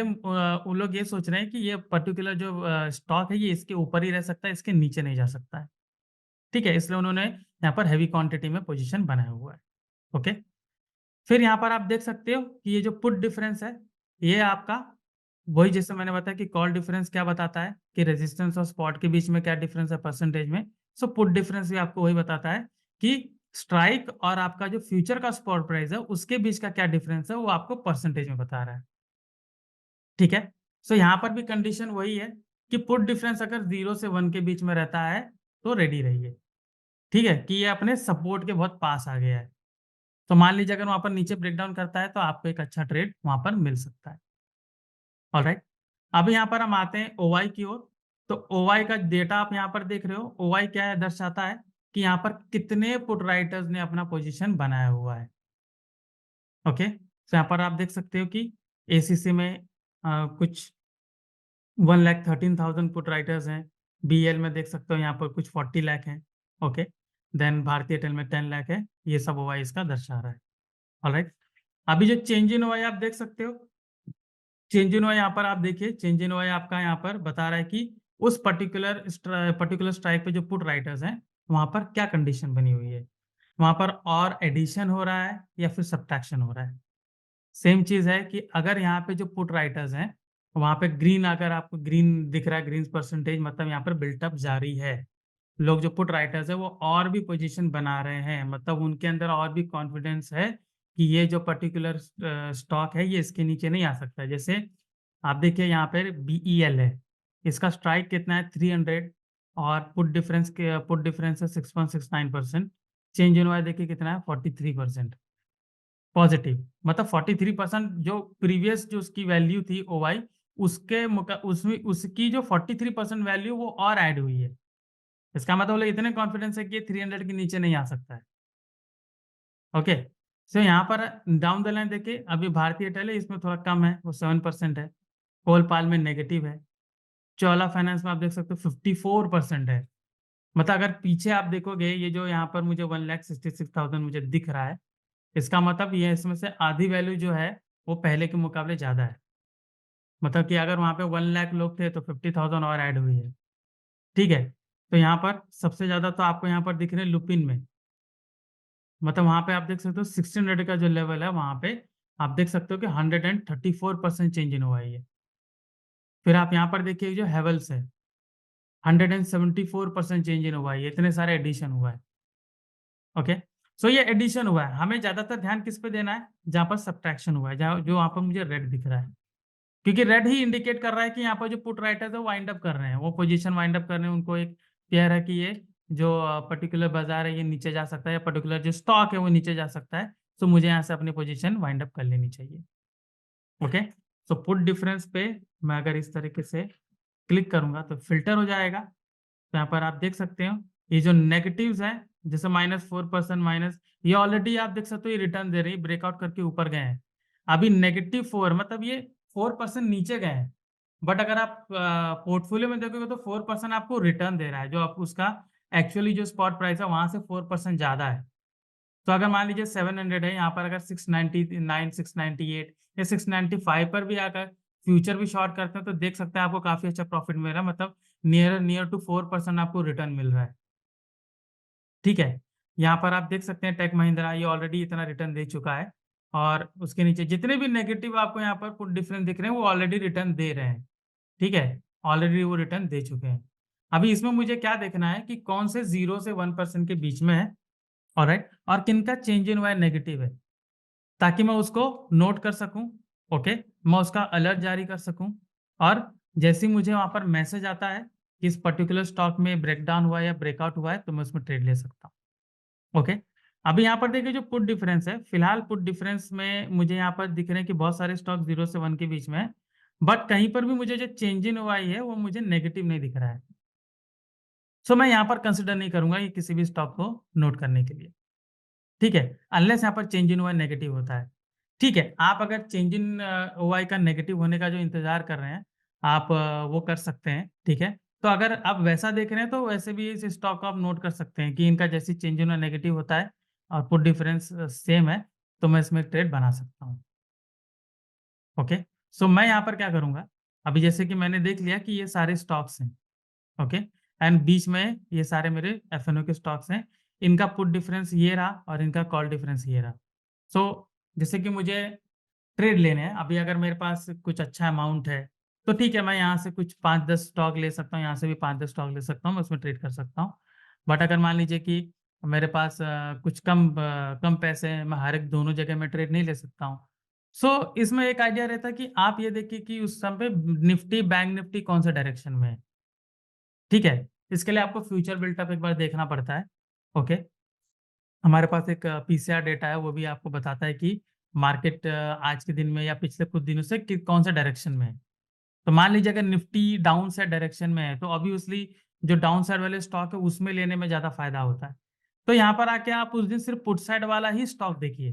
Speaker 1: लोग ये सोच रहे हैं कि ये पर्टिकुलर जो स्टॉक है ये इसके ऊपर ही रह सकता है, इसके नीचे नहीं जा सकता है। ठीक है? इसलिए उन्होंने यहाँ पर हेवी क्वांटिटी में पोजीशन बनाया हुआ है। ओके? फिर यहाँ पर आप देख सकते हो कि ये जो पुट डिफरेंस है, ये आपका वही जैसे मैंने बताया कि कॉल डिफरेंस क्या बताता है कि रेजिस्टेंस और स्पॉट के बीच में क्या डिफरेंस है परसेंटेज में। सो पुट डिफरेंस भी आपको वही बताता है कि स्ट्राइक और आपका जो फ्यूचर का स्पॉट प्राइस है, उसके बीच का क्या डिफरेंस है, वो आपको परसेंटेज में बता रहा है। ठीक है? सो यहाँ पर भी कंडीशन वही है कि पुट डिफरेंस अगर 0 से 1 के बीच में रहता है, तो रेडी रहिए। ठीक है? कि ये अपने सपोर्ट के बहुत पास आ गया है। तो मान लीजिए अगर वहाँ पर नीचे ब्रेकडाउन करता है, तो आपको एक अच्छा ट्रेड वहाँ पर मिल सकता है। ऑलराइट, अब यहाँ पर हम आते हैं ओवाई की ओर। तो ओवाई का डेटा आप यहाँ पर देख रहे हो। ओवाई क्या है दर्शाता है कि यहाँ पर कितने पुट राइटर्स ने अपना पोजीशन बनाया हुआ है। ओके, तो यहाँ पर आप देख सकते हो कि एसीसी में कुछ 1,13,000 पुट राइटर्स हैं। बीएल में देख सकते हो यहाँ पर कुछ 40 लाख हैं। ओके, देन भारतीय एयरटेल में 10 लाख है। ये सब ओवाई इसका दर्शा रहा है। ऑलराइट, अभी जो चेंज इन ओवाई आप देख सकते हो। चेंज इन ओवाई यहाँ पर आप देखिए, चेंज इन ओवाई आपका यहाँ पर बता रहा है कि उस पर्टिकुलर स्ट्राइक पे जो पुट राइटर्स हैं वहां पर क्या कंडीशन बनी हुई है, वहां पर और एडिशन हो रहा है या फिर सब्ट्रैक्शन हो रहा है। सेम चीज है कि अगर यहाँ पे जो पुट राइटर्स हैं वहां पे ग्रीन, अगर आपको ग्रीन दिख रहा है, ग्रीन परसेंटेज, मतलब यहाँ पर बिल्टअप जारी है। लोग जो पुट राइटर्स है वो और भी पोजीशन बना रहे हैं, मतलब उनके अंदर और भी कॉन्फिडेंस है कि ये जो पर्टिकुलर स्टॉक है ये इसके नीचे नहीं आ सकता। जैसे आप देखिए यहाँ पर BEL है, इसका स्ट्राइक कितना है 300, और पुट डिफरेंस है 6.69%। चेंज इन वाई देखिए कितना है 43% पॉजिटिव, मतलब 43% जो प्रीवियस जो उसकी वैल्यू थी OI, उसमें उसकी जो 43% वैल्यू वो और ऐड हुई है। इसका मतलब इतने कॉन्फिडेंस है कि ये 300 के नीचे नहीं आ सकता है। ओके, सो यहाँ पर डाउन द लाइन देखिए, अभी भारतीय एयरटेल है, इसमें थोड़ा कम है, वो 7% है। कोलपाल में नेगेटिव है। चोला फाइनेंस में आप देख सकते हो 54% है। मतलब अगर पीछे आप देखोगे, ये जो यहाँ पर मुझे 1,66,000 मुझे दिख रहा है, इसका मतलब ये इसमें से आधी वैल्यू जो है वो पहले के मुकाबले ज्यादा है। मतलब कि अगर वहां पे 1 लाख लोग थे तो 50,000 और ऐड हुई है। ठीक है, तो यहाँ पर सबसे ज्यादा तो आपको यहाँ पर दिख रहे हैं लुपिन में, मतलब वहां पे आप देख सकते हो 1600 का जो लेवल है वहां पे आप देख सकते हो कि 134% चेंज इन हुआ है। फिर आप यहाँ पर देखिए जो हेवल्स है, 174% चेंज इन हुआ है, इतने सारे एडिशन हुआ है। ओके, सो ये एडिशन हुआ है, हमें ज्यादातर ध्यान किस पे देना है, जहां पर सब्ट्रैक्शन हुआ है, जहाँ जो वहां पर मुझे रेड दिख रहा है, क्योंकि रेड ही इंडिकेट कर रहा है कि यहाँ पर जो पुट राइटर्स है वो वाइंड अप कर रहे हैं, वो पोजीशन वाइंड अप कर रहे हैं, उनको एक क्लियर है कि ये जो पर्टिकुलर बाजार है ये नीचे जा सकता है, या पर्टिकुलर जो स्टॉक है वो नीचे जा सकता है, तो मुझे यहाँ से अपनी पोजीशन वाइंड अप कर लेनी चाहिए। ओके, सो पुट डिफरेंस पे मैं अगर इस तरीके से क्लिक करूंगा तो फिल्टर हो जाएगा। तो यहाँ पर आप देख सकते हो ये जो नेगेटिव्स हैं, जैसे -4% माइनस, ये ऑलरेडी आप देख सकते हो ये रिटर्न दे रही है, ब्रेकआउट करके ऊपर गए हैं। अभी -4 मतलब ये 4% नीचे गए हैं, बट अगर आप पोर्टफोलियो में देखोगे तो 4% आपको रिटर्न दे रहा है, जो आप उसका एक्चुअली जो स्पॉट प्राइस है वहां से 4% ज्यादा है। तो अगर मान लीजिए 700 है, यहाँ पर अगर 699, 698 या 695 पर भी आकर फ्यूचर भी शॉर्ट करते हैं तो देख सकते हैं आपको काफी अच्छा प्रॉफिट मिल रहा है, मतलब नियर टू 4% आपको रिटर्न मिल रहा है। ठीक है, यहाँ पर आप देख सकते हैं टेक महिंद्रा ये ऑलरेडी इतना रिटर्न दे चुका है, और उसके नीचे जितने भी नेगेटिव आपको यहाँ पर पुट डिफरेंस दिख रहे हैं वो ऑलरेडी रिटर्न दे रहे हैं। ठीक है, ऑलरेडी वो रिटर्न दे चुके हैं। अभी इसमें मुझे क्या देखना है कि कौन से 0 से 1% के बीच में है, ऑलराइट, और किनका चेंज इन वाई नेगेटिव है, ताकि मैं उसको नोट कर सकूं। ओके, मैं उसका अलर्ट जारी कर सकूं, और जैसे ही मुझे वहां पर मैसेज आता है कि इस पर्टिकुलर स्टॉक में ब्रेकडाउन हुआ है या ब्रेकआउट हुआ है तो मैं उसमें ट्रेड ले सकता हूँ। ओके, अभी यहाँ पर देखिए जो पुट डिफरेंस है, फिलहाल पुट डिफरेंस में मुझे यहाँ पर दिख रहे हैं कि बहुत सारे स्टॉक 0 से 1 के बीच में है, बट कहीं पर भी मुझे जो चेंज इन हुआ है वो मुझे नेगेटिव नहीं दिख रहा है। सो मैं यहाँ पर कंसिडर नहीं करूंगा ये किसी भी स्टॉक को नोट करने के लिए। ठीक है, अनलेस यहाँ पर चेंज इन ओआई नेगेटिव होता है। ठीक है, आप अगर चेंज इन ओआई का नेगेटिव होने का जो इंतजार कर रहे हैं, आप वो कर सकते हैं। ठीक है, तो अगर आप वैसा देख रहे हैं तो वैसे भी इस स्टॉक को आप नोट कर सकते हैं कि इनका जैसे चेंज इन नेगेटिव होता है और पुट डिफरेंस सेम है, तो मैं इसमें ट्रेड बना सकता हूँ। ओके, सो मैं यहाँ पर क्या करूंगा, अभी जैसे कि मैंने देख लिया कि ये सारे स्टॉक्स हैं। ओके, एंड बीच में ये सारे मेरे FNO के स्टॉक्स हैं, इनका पुट डिफरेंस ये रहा और इनका कॉल डिफरेंस ये रहा। सो जैसे कि मुझे ट्रेड लेने हैं, अभी अगर मेरे पास कुछ अच्छा अमाउंट है तो ठीक है, मैं यहाँ से कुछ 5-10 स्टॉक ले सकता हूँ, यहाँ से भी 5-10 स्टॉक ले सकता हूँ, मैं उसमें ट्रेड कर सकता हूँ। बट अगर मान लीजिए कि मेरे पास कुछ कम पैसे हैं, मैं हर एक दोनों जगह में ट्रेड नहीं ले सकता हूँ। सो इसमें एक आइडिया रहता है कि आप ये देखिए कि उस समय पे निफ्टी, बैंक निफ्टी कौन सा डायरेक्शन में है। ठीक है, इसके लिए आपको फ्यूचर बिल्टअप एक बार देखना पड़ता है। ओके, हमारे पास एक PCR डेटा है, वो भी आपको बताता है कि मार्केट आज के दिन में या पिछले कुछ दिनों से कौन सा डायरेक्शन में है। तो मान लीजिए अगर निफ्टी डाउन साइड डायरेक्शन में है तो ऑब्वियसली जो डाउन साइड वाले स्टॉक है उसमें लेने में ज्यादा फायदा होता है। तो यहाँ पर आके आप उस दिन सिर्फ पुट साइड वाला ही स्टॉक देखिए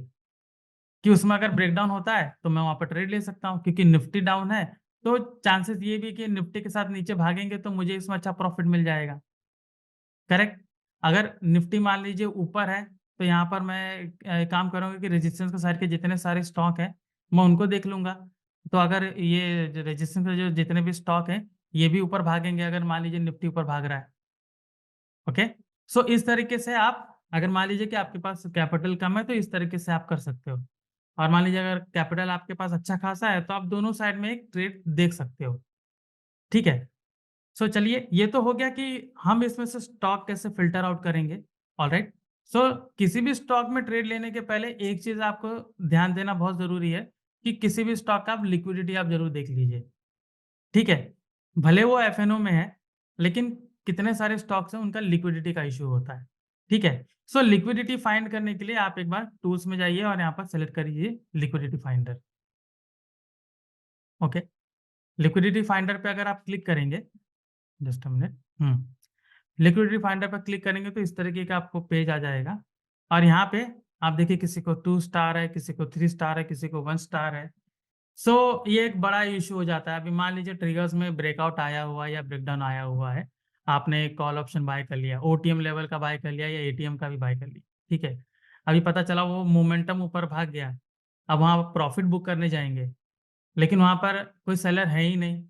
Speaker 1: कि उसमें अगर ब्रेकडाउन होता है तो मैं वहां पर ट्रेड ले सकता हूँ, क्योंकि निफ्टी डाउन है तो चांसेस ये भी कि निफ्टी के साथ नीचे भागेंगे तो मुझे इसमें अच्छा प्रॉफिट मिल जाएगा। करेक्ट, अगर निफ्टी मान लीजिए ऊपर है तो यहाँ पर मैं काम करूंगा कि रेजिस्टेंस के साइड के जितने सारे स्टॉक हैं मैं उनको देख लूंगा। तो अगर ये रेजिस्टेंस के जो जितने भी स्टॉक हैं ये भी ऊपर भागेंगे अगर मान लीजिए निफ्टी ऊपर भाग रहा है। ओके, सो इस तरीके से आप, अगर मान लीजिए कि आपके पास कैपिटल कम है तो इस तरीके से आप कर सकते हो, और मान लीजिए अगर कैपिटल आपके पास अच्छा खासा है तो आप दोनों साइड में एक ट्रेड देख सकते हो। ठीक है, सो चलिए ये तो हो गया कि हम इसमें से स्टॉक कैसे फिल्टर आउट करेंगे। ऑलराइट, सो किसी भी स्टॉक में ट्रेड लेने के पहले एक चीज आपको ध्यान देना बहुत जरूरी है कि किसी भी स्टॉक का आप लिक्विडिटी आप जरूर देख लीजिए। ठीक है, भले वो एफएनओ में है, लेकिन कितने सारे स्टॉक्स हैं उनका लिक्विडिटी का इश्यू होता है। ठीक है, सो लिक्विडिटी फाइंड करने के लिए आप एक बार टूल्स में जाइए और यहाँ पर सेलेक्ट करिए liquidity finder. Okay, liquidity finder पे अगर आप क्लिक करेंगे, just a minute, liquidity finder पर क्लिक करेंगे तो इस तरीके का आपको पेज आ जाएगा, और यहाँ पे आप देखिए किसी को 2 स्टार है, किसी को 3 स्टार है, किसी को 1 स्टार है। सो ये एक बड़ा इशू हो जाता है। अभी मान लीजिए ट्रिगर्स में ब्रेकआउट आया हुआ है या ब्रेकडाउन आया हुआ है, आपने कॉल ऑप्शन बाय कर लिया, ओटीएम लेवल का बाय कर लिया या एटीएम का भी बाय कर लिया। ठीक है, अभी पता चला वो मोमेंटम ऊपर भाग गया, अब वहाँ प्रॉफिट बुक करने जाएंगे, लेकिन वहाँ पर कोई सेलर है ही नहीं।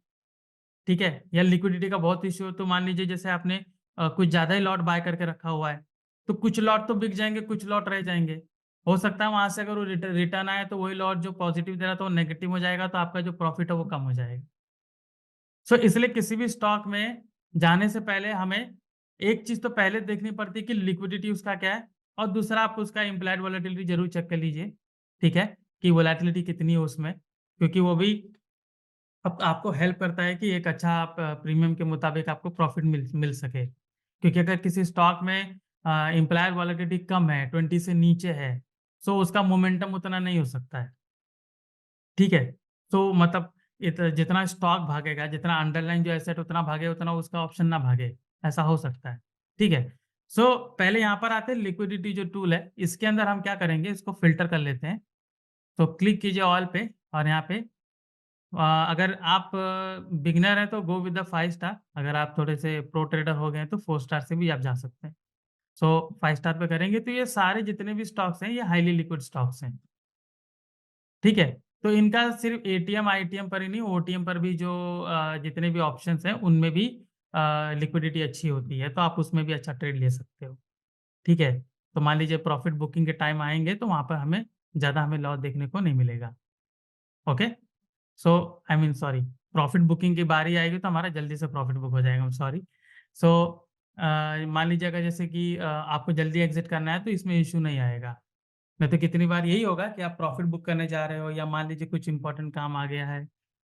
Speaker 1: ठीक है, या लिक्विडिटी का बहुत इश्यू है, तो मान लीजिए जैसे आपने कुछ ज़्यादा ही लॉट बाय करके रखा हुआ है, तो कुछ लॉट तो बिक जाएंगे, कुछ लॉट रह जाएंगे। हो सकता है वहां से अगर वो रिटर्न आए तो वही लॉट जो पॉजिटिव दे रहा था वो नेगेटिव हो जाएगा, तो आपका जो प्रॉफिट है वो कम हो जाएगा। सो इसलिए किसी भी स्टॉक में जाने से पहले हमें एक चीज तो पहले देखनी पड़ती है कि लिक्विडिटी उसका क्या है, और दूसरा आप उसका इम्प्लाइड वॉलेटिलिटी जरूर चेक कर लीजिए। ठीक है, कि वॉलेटिलिटी कितनी है उसमें, क्योंकि वो भी अब आपको हेल्प करता है कि एक अच्छा आप प्रीमियम के मुताबिक आपको प्रॉफिट मिल मिल सके। क्योंकि अगर किसी स्टॉक में इम्प्लायर वॉलेटिलिटी कम है, 20 से नीचे है, सो उसका मोमेंटम उतना नहीं हो सकता है। ठीक है, तो मतलब जितना स्टॉक भागेगा, जितना अंडरलाइन जो एसेट उतना भागे, उतना उसका ऑप्शन ना भागे, ऐसा हो सकता है। ठीक है, सो पहले यहाँ पर आते हैं लिक्विडिटी जो टूल है, इसके अंदर हम क्या करेंगे, इसको फिल्टर कर लेते हैं। तो क्लिक कीजिए ऑल पे, और यहाँ पे अगर आप बिगिनर हैं तो गो विद द 5 स्टार, अगर आप थोड़े से प्रो ट्रेडर हो गए हैं तो 4 स्टार से भी आप जा सकते हैं। सो 5 स्टार पे करेंगे तो ये सारे जितने भी स्टॉक्स हैं ये हाईली लिक्विड स्टॉक्स हैं। ठीक है, तो इनका सिर्फ एटीएम आईटीएम पर ही नहीं, ओटीएम पर भी जो जितने भी ऑप्शंस हैं उनमें भी लिक्विडिटी अच्छी होती है, तो आप उसमें भी अच्छा ट्रेड ले सकते हो। ठीक है, तो मान लीजिए प्रॉफिट बुकिंग के टाइम आएंगे तो वहां पर हमें ज़्यादा हमें लॉस देखने को नहीं मिलेगा। Okay, so I mean sorry, profit booking की बारी आएगी तो हमारा जल्दी से प्रॉफिट बुक हो जाएगा। सॉरी, सो मान लीजिए अगर जैसे कि आपको जल्दी एग्जिट करना है तो इसमें इशू नहीं आएगा। नहीं तो कितनी बार यही होगा कि आप प्रॉफिट बुक करने जा रहे हो, या मान लीजिए कुछ इंपॉर्टेंट काम आ गया है,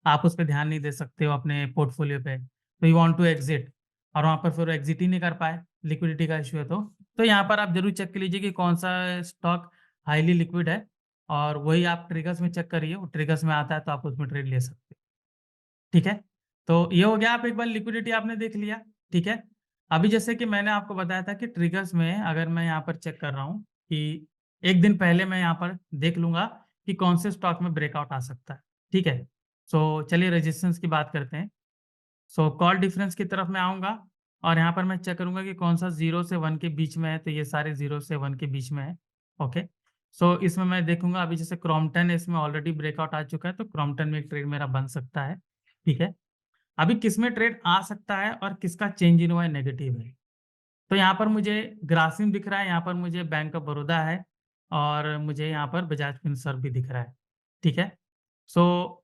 Speaker 1: आप उस पर ध्यान नहीं दे सकते हो अपने पोर्टफोलियो पे, तो यू वांट टू एग्जिट, और वहाँ पर फिर एग्जिट ही नहीं कर पाए, लिक्विडिटी का इशू है, तो यहाँ पर आप जरूर चेक कर लीजिए कि कौन सा स्टॉक हाईली लिक्विड है, और वही आप ट्रिगर्स में चेक करिए, वो ट्रिगर्स में आता है तो आप उसमें ट्रेड ले सकते हैं। ठीक है, तो ये हो गया, आप एक बार लिक्विडिटी आपने देख लिया। ठीक है, अभी जैसे कि मैंने आपको बताया था कि ट्रिगर्स में अगर मैं यहाँ पर चेक कर रहा हूँ कि एक दिन पहले मैं यहाँ पर देख लूंगा कि कौन से स्टॉक में ब्रेकआउट आ सकता है। ठीक है, सो चलिए रेजिस्टेंस की बात करते हैं। सो कॉल डिफरेंस की तरफ मैं आऊँगा, और यहाँ पर मैं चेक करूंगा कि कौन सा 0 से 1 के बीच में है, तो ये सारे 0 से 1 के बीच में है। ओके, सो इसमें मैं देखूंगा, अभी जैसे क्रॉम्पटन है, इसमें ऑलरेडी ब्रेकआउट आ चुका है, तो क्रॉम्पटन में एक ट्रेड मेरा बन सकता है। ठीक है, अभी किसमें ट्रेड आ सकता है और किसका चेंज इन हुआ है, नेगेटिव है, तो यहाँ पर मुझे ग्रासिम दिख रहा है, यहाँ पर मुझे बैंक ऑफ बड़ौदा है, और मुझे यहाँ पर बजाज फिनसर्व भी दिख रहा है। ठीक है, सो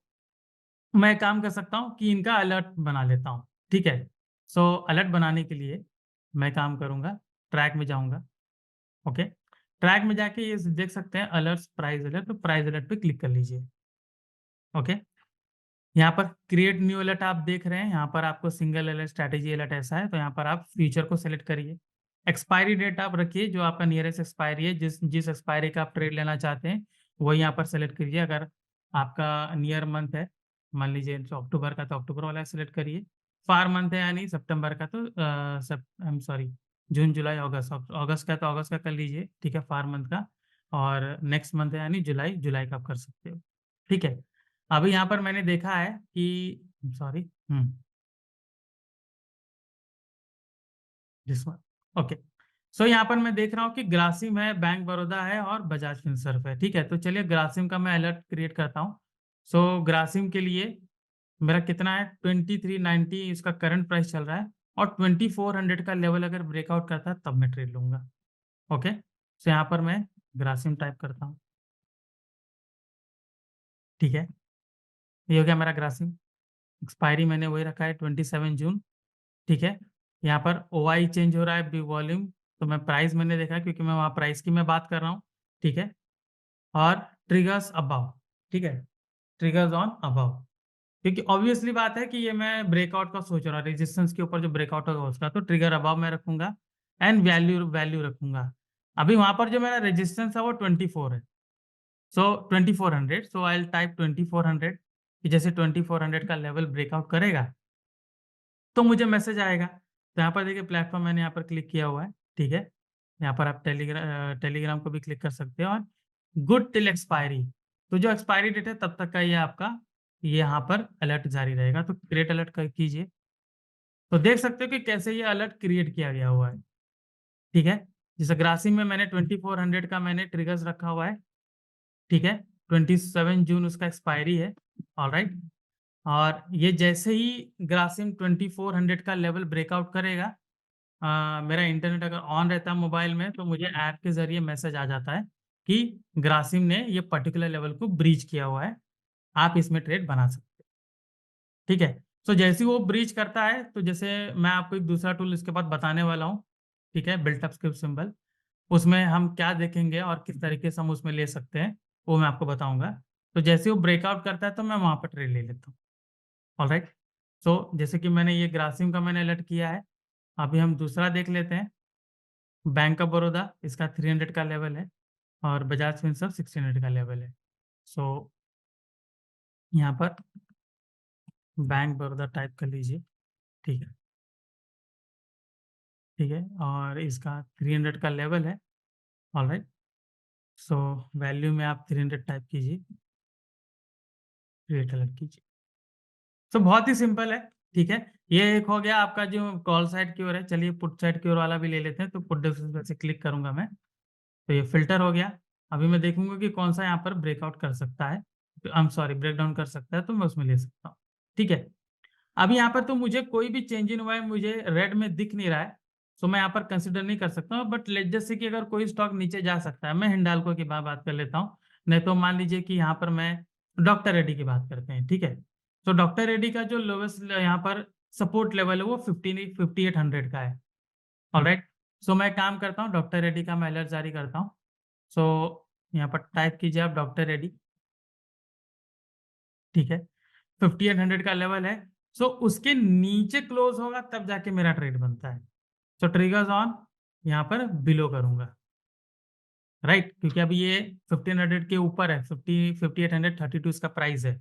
Speaker 1: मैं एक काम कर सकता हूँ कि इनका अलर्ट बना लेता हूँ। ठीक है, सो अलर्ट बनाने के लिए मैं काम करूँगा, ट्रैक में जाऊँगा। ओके, ट्रैक में जाके ये देख सकते हैं अलर्ट, प्राइस अलर्ट, तो प्राइस अलर्ट पे क्लिक कर लीजिए। ओके, यहाँ पर क्रिएट न्यू अलर्ट आप देख रहे हैं, यहाँ पर आपको सिंगल अलर्ट, स्ट्रैटेजी अलर्ट ऐसा है, तो यहाँ पर आप फ्यूचर को सेलेक्ट करिए। एक्सपायरी डेट आप रखिए, जो आपका नियरेस्ट एक्सपायरी है, जिस जिस एक्सपायरी का आप ट्रेड लेना चाहते हैं वही यहाँ पर सेलेक्ट करिए। अगर आपका नियर मंथ है, मान लीजिए जो अक्टूबर का, तो अक्टूबर वाला सेलेक्ट करिए। फार मंथ है यानी सितंबर का, तो आई एम सॉरी, जून जुलाई अगस्त, अगस्त का तो अगस्त का कर लीजिए। ठीक है, फार मंथ का, और नेक्स्ट मंथ है यानी जुलाई, जुलाई का आप कर सकते हो। ठीक है, अभी यहाँ पर मैंने देखा है कि, सॉरी, दिस वन, ओके, सो यहाँ पर मैं देख रहा हूँ कि ग्रासिम है, बैंक बड़ौदा है, और बजाज फिनसर्व है। ठीक है, तो चलिए ग्रासिम का मैं अलर्ट क्रिएट करता हूँ। सो ग्रासिम के लिए मेरा कितना है 2390 इसका करंट प्राइस चल रहा है, और 2400 का लेवल अगर ब्रेकआउट करता है तब मैं ट्रेड लूंगा। ओके, तो यहाँ पर मैं ग्रासिम टाइप करता हूँ। ठीक है, ये हो गया मेरा ग्रासिम। एक्सपायरी मैंने वही रखा है 27 जून। ठीक है, यहाँ पर OI चेंज हो रहा है, बी वॉल्यूम, तो मैं प्राइस मैंने देखा है क्योंकि मैं वहाँ प्राइस की मैं बात कर रहा हूँ। ठीक है, और ट्रिगर्स अबाव। ठीक है, ट्रिगर्स ऑन अबाव, क्योंकि ऑब्वियसली बात है कि ये मैं ब्रेकआउट का सोच रहा हूँ, रेजिस्टेंस के ऊपर जो ब्रेकआउट होगा उसका, तो ट्रिगर अबाव मैं रखूंगा एंड वैल्यू वैल्यू रखूंगा। अभी वहां पर जो मेरा रेजिस्टेंस है वो 24 है, सो 2400, सो आई विल टाइप 2400, कि जैसे 2400 का लेवल ब्रेकआउट करेगा तो मुझे मैसेज आएगा। तो यहाँ पर देखिए प्लेटफॉर्म मैंने यहाँ पर क्लिक किया हुआ है। ठीक है, यहाँ पर आप टेलीग्राम को भी क्लिक कर सकते हो, और गुड टिल एक्सपायरी, तो जो एक्सपायरी डेट है तब तक का ये आपका ये यहाँ पर अलर्ट जारी रहेगा, तो क्रिएट अलर्ट कर कीजिए। तो देख सकते हो कि कैसे ये अलर्ट क्रिएट किया गया हुआ है। ठीक है, जैसे ग्रासिम में मैंने 2400 का मैंने ट्रिगर्स रखा हुआ है। ठीक है, 27 जून उसका एक्सपायरी है। ऑलराइट, और ये जैसे ही ग्रासिम 2400 का लेवल ब्रेकआउट करेगा, मेरा इंटरनेट अगर ऑन रहता है मोबाइल में, तो मुझे ऐप के जरिए मैसेज आ जाता है कि ग्रासिम ने ये पर्टिकुलर लेवल को ब्रीच किया हुआ है, आप इसमें ट्रेड बना सकते हैं। ठीक है, तो जैसे ही वो ब्रीच करता है, तो जैसे मैं आपको एक दूसरा टूल इसके बाद बताने वाला हूँ। ठीक है, बिल्टअप स्क्रिप्ट सिंबल, उसमें हम क्या देखेंगे और किस तरीके से हम उसमें ले सकते हैं, वो मैं आपको बताऊंगा। तो जैसे वो ब्रेकआउट करता है तो मैं वहां पर ट्रेड ले लेता हूँ। ऑलराइट, सो जैसे कि मैंने ये ग्रासिम का मैंने अलर्ट किया है, अभी हम दूसरा देख लेते हैं। बैंक ऑफ बड़ौदा, इसका 300 का लेवल है, और बजाज फिनसर्व 1600 का लेवल है। सो यहाँ पर बैंक बड़ौदा टाइप कर लीजिए। ठीक है, ठीक है, और इसका 300 का लेवल है। ऑलराइट, सो वैल्यू में आप 300 टाइप कीजिए, क्रिएट अलर्ट कीजिए। तो बहुत ही सिंपल है। ठीक है, ये एक हो गया आपका जो कॉल साइड की ओर है। चलिए पुट साइड की ओर वाला भी ले लेते हैं, तो पुट डिफरेंस से क्लिक करूंगा मैं, तो ये फिल्टर हो गया। अभी मैं देखूंगा कि कौन सा यहाँ पर ब्रेकआउट कर सकता है, I am sorry break down कर सकता है, तो मैं उसमें ले सकता हूँ। ठीक है, अभी यहाँ पर तो मुझे कोई भी चेंज इन हुआ है मुझे रेड में दिख नहीं रहा है, तो मैं यहाँ पर कंसिडर नहीं कर सकता हूँ। बट लेट जैसे कि अगर कोई स्टॉक नीचे जा सकता है, मैं हिंडाल्को की बात कर लेता हूँ। नहीं तो मान लीजिए कि यहाँ पर मैं डॉक्टर रेड्डी की बात करते हैं। ठीक है, तो डॉक्टर रेड्डी का जो लोवेस्ट यहाँ पर सपोर्ट लेवल है वो 5800 का है। ऑलराइट, सो मैं काम करता हूँ, डॉक्टर रेड्डी का मैं अलर्ट जारी करता हूँ। सो यहाँ पर टाइप कीजिए आप डॉक्टर रेड्डी। ठीक है, 5800 का लेवल है, सो उसके नीचे क्लोज होगा तब जाके मेरा ट्रेड बनता है। सो ट्रिगर्स ऑन यहाँ पर बिलो करूंगा। राइट, क्योंकि अभी ये 1500 के ऊपर है, 5832 इसका प्राइस है।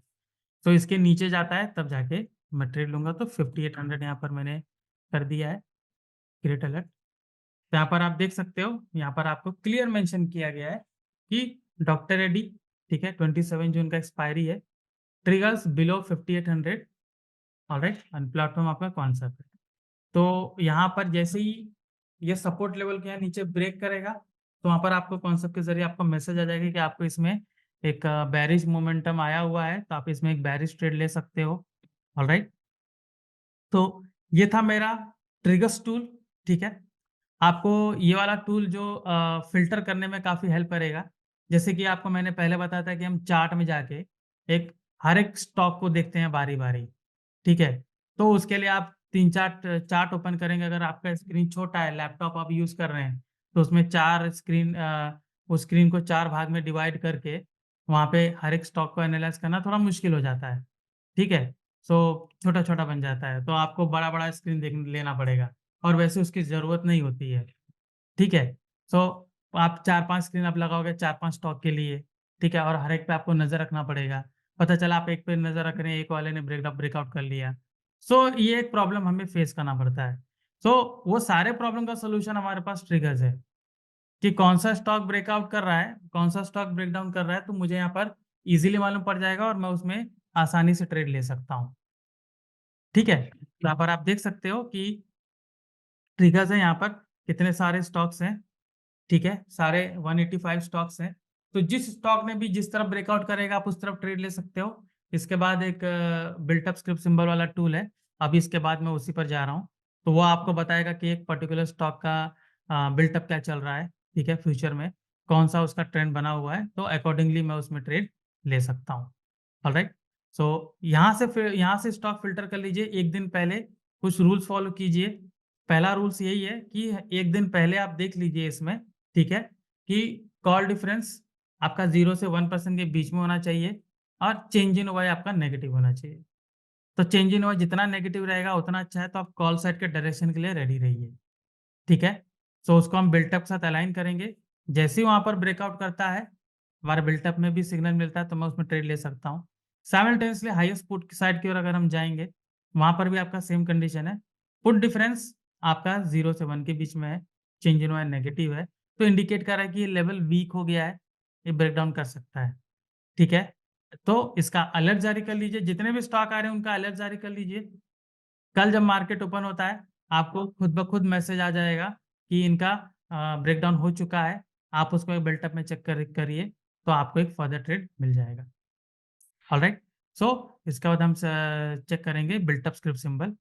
Speaker 1: तो इसके नीचे जाता है तब जाके मैं ट्रेड लूंगा। तो 5800 यहाँ पर मैंने कर दिया है, क्रिएट अलर्ट। तो यहाँ पर आप देख सकते हो, यहाँ पर आपको क्लियर मेंशन किया गया है कि डॉक्टर रेड्डी, ठीक है, 27 जून का एक्सपायरी है, triggers below 5800। Alright, and platform आपका कौन सा है। तो यहाँ पर जैसे ही ये सपोर्ट लेवल के यहाँ नीचे ब्रेक करेगा, तो वहाँ पर आपको कॉन्सेप्ट के जरिए आपको मैसेज आ जाएगा कि आपको इसमें एक बैरिश मोमेंटम आया हुआ है, तो आप इसमें एक बैरिश ट्रेड ले सकते हो। ऑलराइट, तो ये था मेरा ट्रिगर्स टूल। ठीक है, आपको ये वाला टूल जो फिल्टर करने में काफी हेल्प करेगा। जैसे कि आपको मैंने पहले बताया था कि हम चार्ट में जाके एक हर एक स्टॉक को देखते हैं बारी बारी। ठीक है, तो उसके लिए आप तीन चार चार्ट ओपन करेंगे। अगर आपका स्क्रीन छोटा है, लैपटॉप आप यूज कर रहे हैं, तो उसमें चार स्क्रीन उस स्क्रीन को चार भाग में डिवाइड करके वहाँ पे हर एक स्टॉक को एनालाइज करना थोड़ा मुश्किल हो जाता है। ठीक है, सो छोटा छोटा बन जाता है, तो आपको बड़ा बड़ा स्क्रीन देख लेना पड़ेगा, और वैसे उसकी ज़रूरत नहीं होती है। ठीक है, सो आप चार पांच स्क्रीन आप लगाओगे चार पांच स्टॉक के लिए। ठीक है, और हर एक पे आपको नजर रखना पड़ेगा। पता चला आप एक पे नजर रख रहे हैं, एक वाले ने ब्रेकआउट कर लिया। सो ये एक प्रॉब्लम हमें फेस करना पड़ता है। सो वो सारे प्रॉब्लम का सोल्यूशन हमारे पास ट्रिगर्स है, कि कौन सा स्टॉक ब्रेकआउट कर रहा है, कौन सा स्टॉक ब्रेकडाउन कर रहा है, तो मुझे यहाँ पर इजीली मालूम पड़ जाएगा और मैं उसमें आसानी से ट्रेड ले सकता हूँ। ठीक है, तो यहाँ पर आप देख सकते हो कि ट्रिगर्स है यहाँ पर, कितने सारे स्टॉक्स हैं। ठीक है, सारे 185 स्टॉक्स हैं। तो जिस स्टॉक ने भी जिस तरफ ब्रेकआउट करेगा आप उस तरफ ट्रेड ले सकते हो। इसके बाद एक बिल्टअप स्क्रिप्ट सिंबल वाला टूल है, अभी इसके बाद मैं उसी पर जा रहा हूँ। तो वो आपको बताएगा कि एक पर्टिकुलर स्टॉक का बिल्टअप क्या चल रहा है, ठीक है, फ्यूचर में कौन सा उसका ट्रेंड बना हुआ है, तो अकॉर्डिंगली मैं उसमें ट्रेड ले सकता हूँ। ऑलराइट, सो यहाँ से स्टॉक फिल्टर कर लीजिए। एक दिन पहले कुछ रूल्स फॉलो कीजिए। पहला रूल्स यही है कि एक दिन पहले आप देख लीजिए इसमें, ठीक है, कि कॉल डिफरेंस आपका 0 से 1% के बीच में होना चाहिए और चेंज इन वाई आपका नेगेटिव होना चाहिए। तो चेंज इन वाई जितना नेगेटिव रहेगा उतना अच्छा है, तो आप कॉल साइड के डायरेक्शन के लिए रेडी रहिए, ठीक है। सो उसको हम बिल्टअप के साथ अलाइन करेंगे। जैसे ही वहाँ पर ब्रेकआउट करता है, हमारे बिल्टअप में भी सिग्नल मिलता है, तो मैं उसमें ट्रेड ले सकता हूँ। साइमल्टेनियसली हाईएस्ट पुट की साइड की ओर अगर हम जाएंगे, वहाँ पर भी आपका सेम कंडीशन है। पुट डिफरेंस आपका 0 से 1 के बीच में है, चेंज इन वाई नेगेटिव है, तो इंडिकेट कर रहा है कि ये लेवल वीक हो गया है, ये ब्रेकडाउन कर सकता है, ठीक है। तो इसका अलर्ट जारी कर लीजिए, जितने भी स्टॉक आ रहे हैं उनका अलर्ट जारी कर लीजिए। कल जब मार्केट ओपन होता है, आपको खुद ब खुद मैसेज आ जाएगा कि इनका ब्रेकडाउन हो चुका है। आप उसको एक बिल्टअप में चेक करिए, तो आपको एक फर्दर ट्रेड मिल जाएगा। ऑलराइट, सो इसके बाद हम चेक करेंगे बिल्टअप स्क्रिप्ट सिंबल।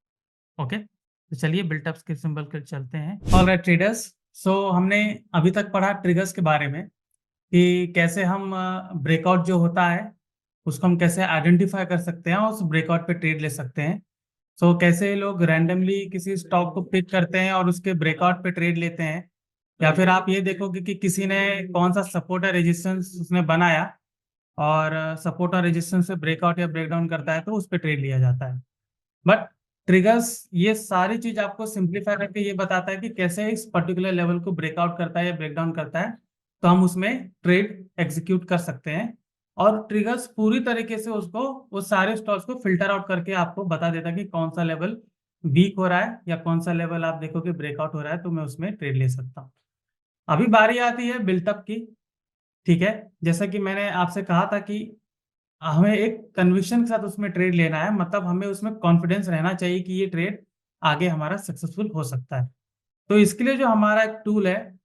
Speaker 1: ओके, तो चलिए बिल्टअप स्क्रिप्ट सिंबल के चलते हैं। ऑलराइट ट्रेडर्स, सो हमने अभी तक पढ़ा ट्रिगर्स के बारे में कि कैसे हम ब्रेकआउट जो होता है उसको हम कैसे आइडेंटिफाई कर सकते हैं और उस ब्रेकआउट पे ट्रेड ले सकते हैं। सो कैसे लोग रैंडमली किसी स्टॉक को पिक करते हैं और उसके ब्रेकआउट पे ट्रेड लेते हैं, या फिर आप ये देखोगे कि किसी ने कौन सा सपोर्ट या रेजिस्टेंस उसने बनाया और सपोर्ट और रेजिस्टेंस से ब्रेकआउट या ब्रेकडाउन करता है, तो उस पर ट्रेड लिया जाता है। बट ट्रिगर्स ये सारी चीज आपको सिंप्लीफाई करके ये बताता है कि कैसे इस पर्टिकुलर लेवल को ब्रेकआउट करता है या ब्रेकडाउन करता है, तो हम उसमें ट्रेड एग्जीक्यूट कर सकते हैं। और ट्रिगर्स पूरी तरीके से उसको उस सारे स्टॉक्स को फिल्टर आउट करके आपको बता देता है कि कौन सा लेवल वीक हो रहा है या कौन सा लेवल आप देखो कि ब्रेकआउट हो रहा है, तो मैं उसमें ट्रेड ले सकता हूँ। अभी बारी आती है बिल्टअप की, ठीक है। जैसा कि मैंने आपसे कहा था कि हमें एक कन्विक्शन के साथ उसमें ट्रेड लेना है, मतलब हमें उसमें कॉन्फिडेंस रहना चाहिए कि ये ट्रेड आगे हमारा सक्सेसफुल हो सकता है। तो इसके लिए जो हमारा एक टूल है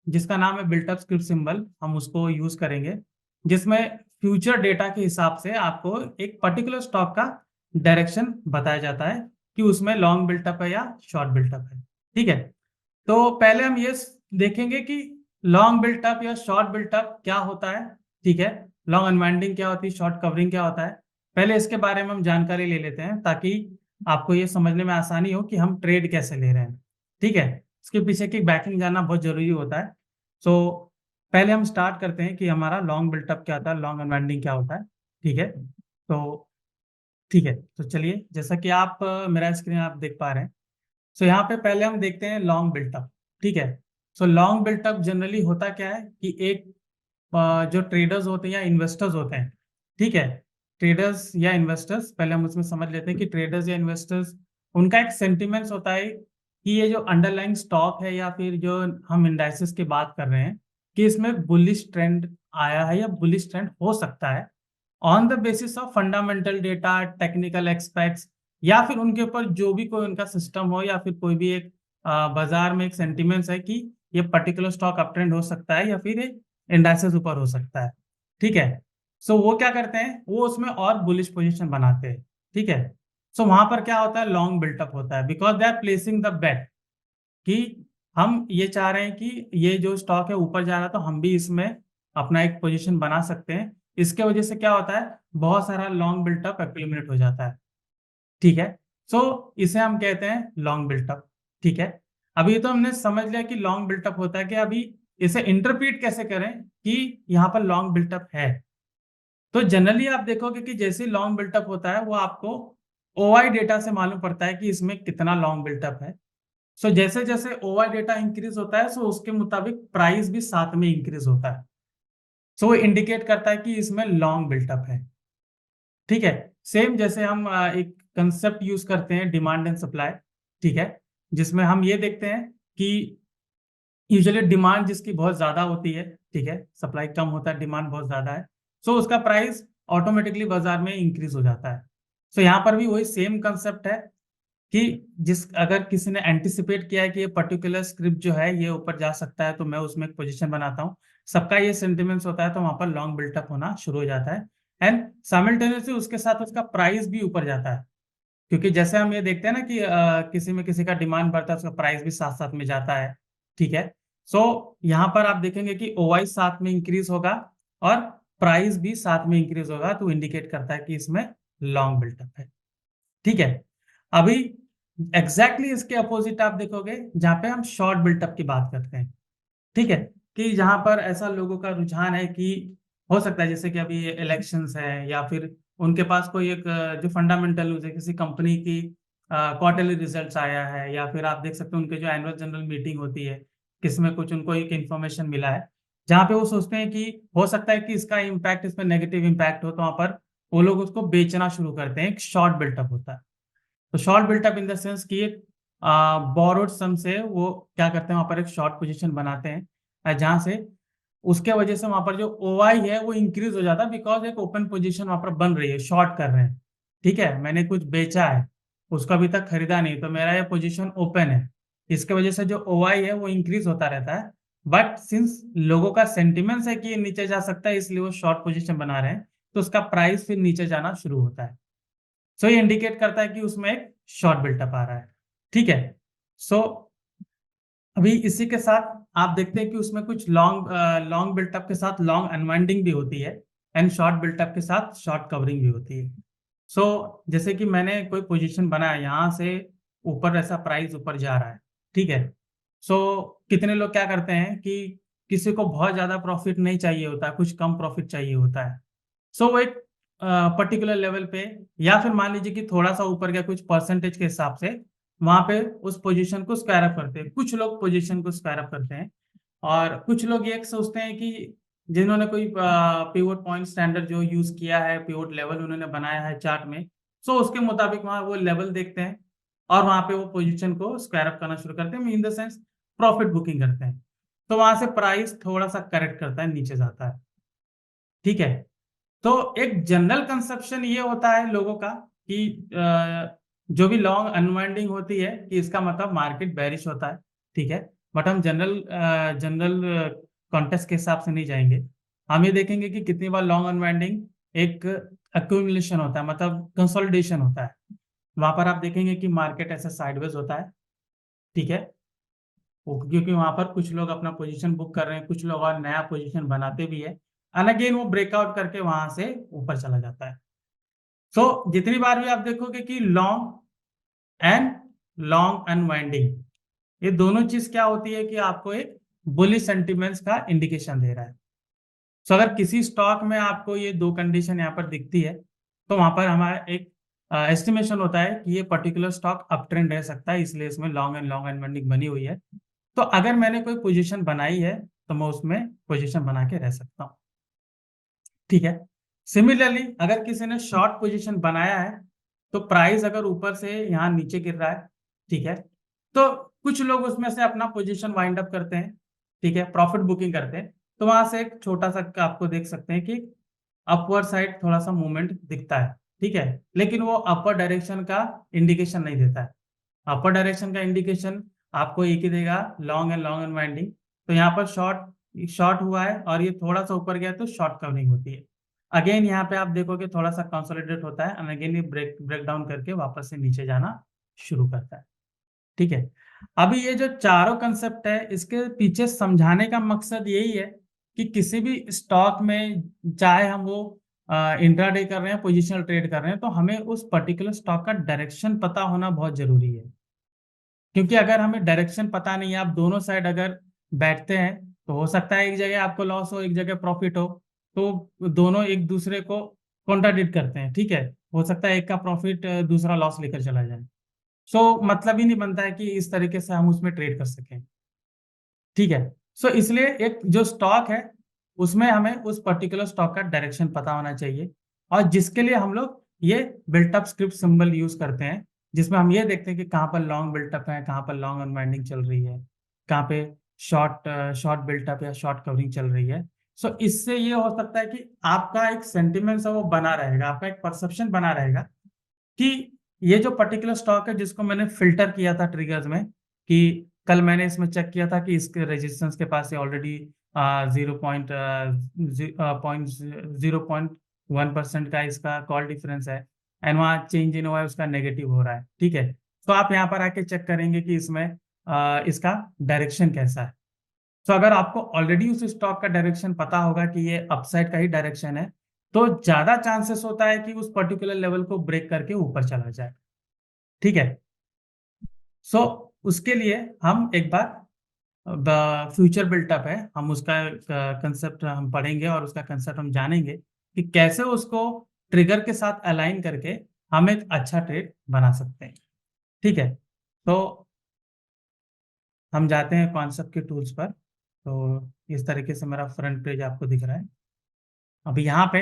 Speaker 1: जिसका नाम है बिल्टअप स्क्रिप्ट सिंबल, हम उसको यूज करेंगे, जिसमें फ्यूचर डेटा के हिसाब से आपको एक पर्टिकुलर स्टॉक का डायरेक्शन बताया जाता है कि उसमें लॉन्ग बिल्टअप है या शॉर्ट बिल्टअप है, ठीक है। तो पहले हम ये देखेंगे कि लॉन्ग बिल्टअप या शॉर्ट बिल्टअप क्या होता है, ठीक है। लॉन्ग अनवाइंडिंग क्या होती है, शॉर्ट कवरिंग क्या होता है, पहले इसके बारे में हम जानकारी ले लेते हैं ताकि आपको ये समझने में आसानी हो कि हम ट्रेड कैसे ले रहे हैं, ठीक है। इसके पीछे की बैकिंग जानना बहुत जरूरी होता है। सो पहले हम स्टार्ट करते हैं कि हमारा लॉन्ग बिल्टअप क्या होता है, लॉन्ग अनवाइंडिंग क्या होता है, ठीक है। तो ठीक है, तो चलिए जैसा कि आप मेरा स्क्रीन आप देख पा रहे हैं। सो यहाँ पे पहले हम देखते हैं लॉन्ग बिल्टअप, ठीक है। सो लॉन्ग बिल्टअप जनरली होता क्या है कि एक जो ट्रेडर्स होते हैं या इन्वेस्टर्स होते हैं, ठीक है, ट्रेडर्स या इन्वेस्टर्स, पहले हम उसमें समझ लेते हैं कि ट्रेडर्स या इन्वेस्टर्स, उनका एक सेंटिमेंट्स होता है कि ये जो अंडरलाइंग स्टॉक है या फिर जो हम इंडाइसेस की बात कर रहे हैं कि इसमें बुलिश ट्रेंड आया है या बुलिश ट्रेंड हो सकता है on the basis of fundamental data, technical aspects, या फिर उनके ऊपर जो भी कोई उनका सिस्टम हो, या फिर कोई भी एक बाजार में एक सेंटिमेंट्स है कि ये पर्टिकुलर स्टॉक अप ट्रेंड हो सकता है या फिर ये इंडाइसेस ऊपर हो सकता है, ठीक है। सो वो क्या करते हैं, वो उसमें और बुलिश पोजीशन बनाते हैं, ठीक है। सो वहां पर क्या होता है, लॉन्ग बिल्टअप होता है, because they are placing the bet कि हम ये चाह रहे हैं कि ये जो स्टॉक है ऊपर जा रहा है, तो हम भी इसमें अपना एक पोजीशन बना सकते हैं। इसके वजह से क्या होता है, बहुत सारा लॉन्ग बिल्टअप एक्यूमुलेट हो जाता है, ठीक है। सो इसे हम कहते हैं लॉन्ग बिल्टअप, ठीक है। अभी तो हमने समझ लिया कि लॉन्ग बिल्टअप होता है, कि अभी इसे इंटरप्रीट कैसे करें कि यहाँ पर लॉन्ग बिल्टअप है। तो जनरली आप देखोगे कि जैसे लॉन्ग बिल्टअप होता है वो आपको ओआई डेटा से मालूम पड़ता है कि इसमें कितना लॉन्ग बिल्टअप है। सो जैसे जैसे ओआई डेटा इंक्रीज होता है, सो उसके मुताबिक प्राइस भी साथ में इंक्रीज होता है। सो वो इंडिकेट करता है कि इसमें लॉन्ग बिल्टअप है, ठीक है। सेम जैसे हम एक कंसेप्ट यूज करते हैं डिमांड एंड सप्लाई, ठीक है, जिसमें हम ये देखते हैं कि यूजुअली डिमांड जिसकी बहुत ज्यादा होती है, ठीक है, सप्लाई कम होता है, डिमांड बहुत ज्यादा है, सो उसका प्राइस ऑटोमेटिकली बाजार में इंक्रीज हो जाता है। सो यहाँ पर भी वही सेम कंसेप्ट है कि जिस अगर किसी ने एंटिसिपेट किया है कि ये पर्टिकुलर स्क्रिप्ट जो है ये ऊपर जा सकता है, तो मैं उसमें एक पोजीशन बनाता हूँ। सबका ये सेंटिमेंट्स होता है, तो वहां पर लॉन्ग बिल्टअप होना शुरू हो जाता है। एंड साइमल्टेनियसली उसके साथ उसका प्राइस भी ऊपर जाता है, क्योंकि जैसे हम ये देखते हैं ना कि किसी में किसी का डिमांड बढ़ता है, उसका प्राइस भी साथ साथ में जाता है। ठीक है, सो यहाँ पर आप देखेंगे कि ओवाई साथ में इंक्रीज होगा और प्राइस भी साथ में इंक्रीज होगा, तो इंडिकेट करता है कि इसमें लॉन्ग बिल्टअप है। ठीक है, अभी एग्जैक्टली इसके अपोजिट आप देखोगे जहां पे हम शॉर्ट बिल्टअप की बात करते हैं। ठीक है, कि जहां पर ऐसा लोगों का रुझान है कि हो सकता है जैसे कि अभी इलेक्शंस है, या फिर उनके पास कोई एक जो फंडामेंटल न्यूज है, किसी कंपनी की क्वार्टरली रिजल्ट्स आया है, या फिर आप देख सकते हैं उनके जो एनुअल जनरल मीटिंग होती है, किसमें कुछ उनको एक इन्फॉर्मेशन मिला है, जहाँ पे वो सोचते हैं कि हो सकता है कि इसका इम्पैक्ट, इसमें नेगेटिव इम्पैक्ट हो, तो वहां पर वो लोग उसको बेचना शुरू करते हैं। एक शॉर्ट बिल्टअप होता है। तो short built up in the sense कि एक बोरोड सम से वो क्या करते हैं, वहां पर एक शॉर्ट पोजीशन बनाते हैं, जहां से उसके वजह से वहां पर जो ओआई है वो इंक्रीज हो जाता है, बिकॉज एक ओपन पोजीशन वहां पर बन रही है, शॉर्ट कर रहे हैं। ठीक है, मैंने कुछ बेचा है, उसको अभी तक खरीदा नहीं, तो मेरा ये पोजीशन ओपन है, इसके वजह से जो ओआई है वो इंक्रीज होता रहता है। बट सिंस लोगों का सेंटिमेंट है कि ये नीचे जा सकता है, इसलिए वो शॉर्ट पोजीशन बना रहे हैं, तो उसका प्राइस फिर नीचे जाना शुरू होता है। सो ये इंडिकेट करता है कि उसमें एक शॉर्ट बिल्टअप आ रहा है। ठीक है, सो अभी इसी के साथ आप देखते हैं कि उसमें कुछ लॉन्ग बिल्टअप के साथ लॉन्ग अनवाइंडिंग भी होती है, एंड शॉर्ट बिल्टअप के साथ शॉर्ट कवरिंग भी होती है। सो जैसे कि मैंने कोई पोजीशन बनाया, यहाँ से ऊपर ऐसा प्राइस ऊपर जा रहा है। ठीक है, सो कितने लोग क्या करते हैं कि किसी को बहुत ज्यादा प्रॉफिट नहीं चाहिए होता, कुछ कम प्रॉफिट चाहिए होता है। सो वो एक पर्टिकुलर लेवल पे, या फिर मान लीजिए कि थोड़ा सा ऊपर गया कुछ परसेंटेज के हिसाब से, वहां पे उस पोजीशन को स्क्वायर अप करते हैं। कुछ लोग पोजीशन को स्क्वायर अप करते हैं, और कुछ लोग ये सोचते हैं कि जिन्होंने कोई पिवोट पॉइंट स्टैंडर्ड जो यूज किया है, पिवोट लेवल उन्होंने बनाया है चार्ट में, सो उसके मुताबिक वहां वो लेवल देखते हैं और वहां पे वो पोजीशन को स्क्वायर अप करना शुरू करते हैं, in the sense profit booking करते हैं। तो वहां से प्राइस थोड़ा सा करेक्ट करता है, नीचे जाता है। ठीक है, तो एक जनरल कंसेप्शन ये होता है लोगों का कि जो भी लॉन्ग अनवाइंडिंग होती है कि इसका मतलब मार्केट बेरिश होता है। ठीक है, बट हम जनरल जनरल कॉन्टेक्स्ट के हिसाब से नहीं जाएंगे। हम ये देखेंगे कि कितनी बार लॉन्ग अनवाइंडिंग एक एक्यूमुलेशन होता है, मतलब कंसोलिडेशन होता है। वहां पर आप देखेंगे कि मार्केट ऐसा साइडवेज होता है। ठीक है, क्योंकि वहां पर कुछ लोग अपना पोजीशन बुक कर रहे हैं, कुछ लोग और नया पोजीशन बनाते भी है, एंड अगेन वो ब्रेकआउट करके वहां से ऊपर चला जाता है। सो जितनी बार भी आप देखोगे कि लॉन्ग एंड लॉन्ग अनवाइंडिंग, ये दोनों चीज क्या होती है कि आपको एक बुलिश सेंटिमेंट्स का इंडिकेशन दे रहा है। सो अगर किसी स्टॉक में आपको ये दो कंडीशन यहाँ पर दिखती है, तो वहां पर हमारा एक एस्टिमेशन होता है कि ये पर्टिकुलर स्टॉक अप ट्रेंड रह सकता है, इसलिए इसमें लॉन्ग एंड लॉन्ग अनवाइंडिंग बनी हुई है। तो अगर मैंने कोई पोजीशन बनाई है, तो मैं उसमें पोजीशन बना के रह सकता हूँ। ठीक है, सिमिलरली अगर किसी ने शॉर्ट पोजीशन बनाया है, तो प्राइस अगर ऊपर से यहाँ नीचे गिर रहा है, ठीक है, तो कुछ लोग उसमें से अपना पोजीशन वाइंड अप करते हैं। ठीक है, प्रॉफिट बुकिंग करते हैं, तो वहां से एक छोटा सा आपको देख सकते हैं कि अपवर्ड साइड थोड़ा सा मूवमेंट दिखता है। ठीक है, लेकिन वो अपर डायरेक्शन का इंडिकेशन नहीं देता है। अपर डायरेक्शन का इंडिकेशन आपको एक ही देगा, लॉन्ग एंड लॉन्ग अनवाइंडिंग। तो यहाँ पर शॉर्ट शॉर्ट हुआ है और ये थोड़ा सा ऊपर गया तो शॉर्ट कवरिंग होती है। अगेन यहाँ पे आप देखोगे थोड़ा सा कंसोलिडेट होता है, एंड अगेन ये ब्रेक डाउन करके वापस से नीचे जाना शुरू करता है। ठीक है, अभी ये जो चारों कंसेप्ट है, इसके पीछे समझाने का मकसद यही है कि किसी भी स्टॉक में, चाहे हम वो इंट्राडे कर रहे हैं, पोजिशनल ट्रेड कर रहे हैं, तो हमें उस पर्टिकुलर स्टॉक का डायरेक्शन पता होना बहुत जरूरी है। क्योंकि अगर हमें डायरेक्शन पता नहीं है, आप दोनों साइड अगर बैठते हैं, तो हो सकता है एक जगह आपको लॉस हो, एक जगह प्रॉफिट हो, तो दोनों एक दूसरे को कॉन्ट्राडिक्ट करते हैं। ठीक है, हो सकता है एक का प्रॉफिट दूसरा लॉस लेकर चला जाए। सो मतलब ही नहीं बनता है कि इस तरीके से हम उसमें ट्रेड कर सकें। ठीक है, सो इसलिए एक जो स्टॉक है, उसमें हमें उस पर्टिकुलर स्टॉक का डायरेक्शन पता होना चाहिए, और जिसके लिए हम लोग ये बिल्टअप स्क्रिप्ट सिंबल यूज करते हैं, जिसमें हम ये देखते हैं कि कहाँ पर लॉन्ग बिल्टअप है, कहाँ पर लॉन्ग अनवाइंडिंग चल रही है, कहाँ पे शॉर्ट शॉर्ट बिल्टअप या शॉर्ट कवरिंग चल रही है। सो इससे ये हो सकता है कि आपका एक सेंटिमेंट है वो बना रहेगा, आपका एक परसेप्शन बना रहेगा कि ये जो पर्टिकुलर स्टॉक है, जिसको मैंने फिल्टर किया था ट्रिगर्स में, कि कल मैंने इसमें चेक किया था कि इसके रेजिस्टेंस के पास ऑलरेडी 0.0 1% का इसका कॉल डिफरेंस है, एंड वहाँ चेंज इन हुआ है उसका नेगेटिव हो रहा है, ठीक है। तो आप यहाँ पर आके चेक करेंगे कि इसमें इसका डायरेक्शन कैसा है। तो अगर आपको ऑलरेडी उस स्टॉक का डायरेक्शन पता होगा कि ये अपसाइड का ही डायरेक्शन है, तो ज्यादा चांसेस होता है कि उस पर्टिकुलर लेवल को ब्रेक करके ऊपर चला जाए, ठीक है। सो उसके लिए हम एक बार फ्यूचर बिल्टअप है, हम उसका कंसेप्ट हम पढ़ेंगे और उसका कंसेप्ट हम जानेंगे कि कैसे उसको ट्रिगर के साथ अलाइन करके हम एक अच्छा ट्रेड बना सकते हैं, ठीक है। तो हम जाते हैं कॉन्सेप्ट के टूल्स पर। तो इस तरीके से मेरा फ्रंट पेज आपको दिख रहा है। अभी यहाँ पे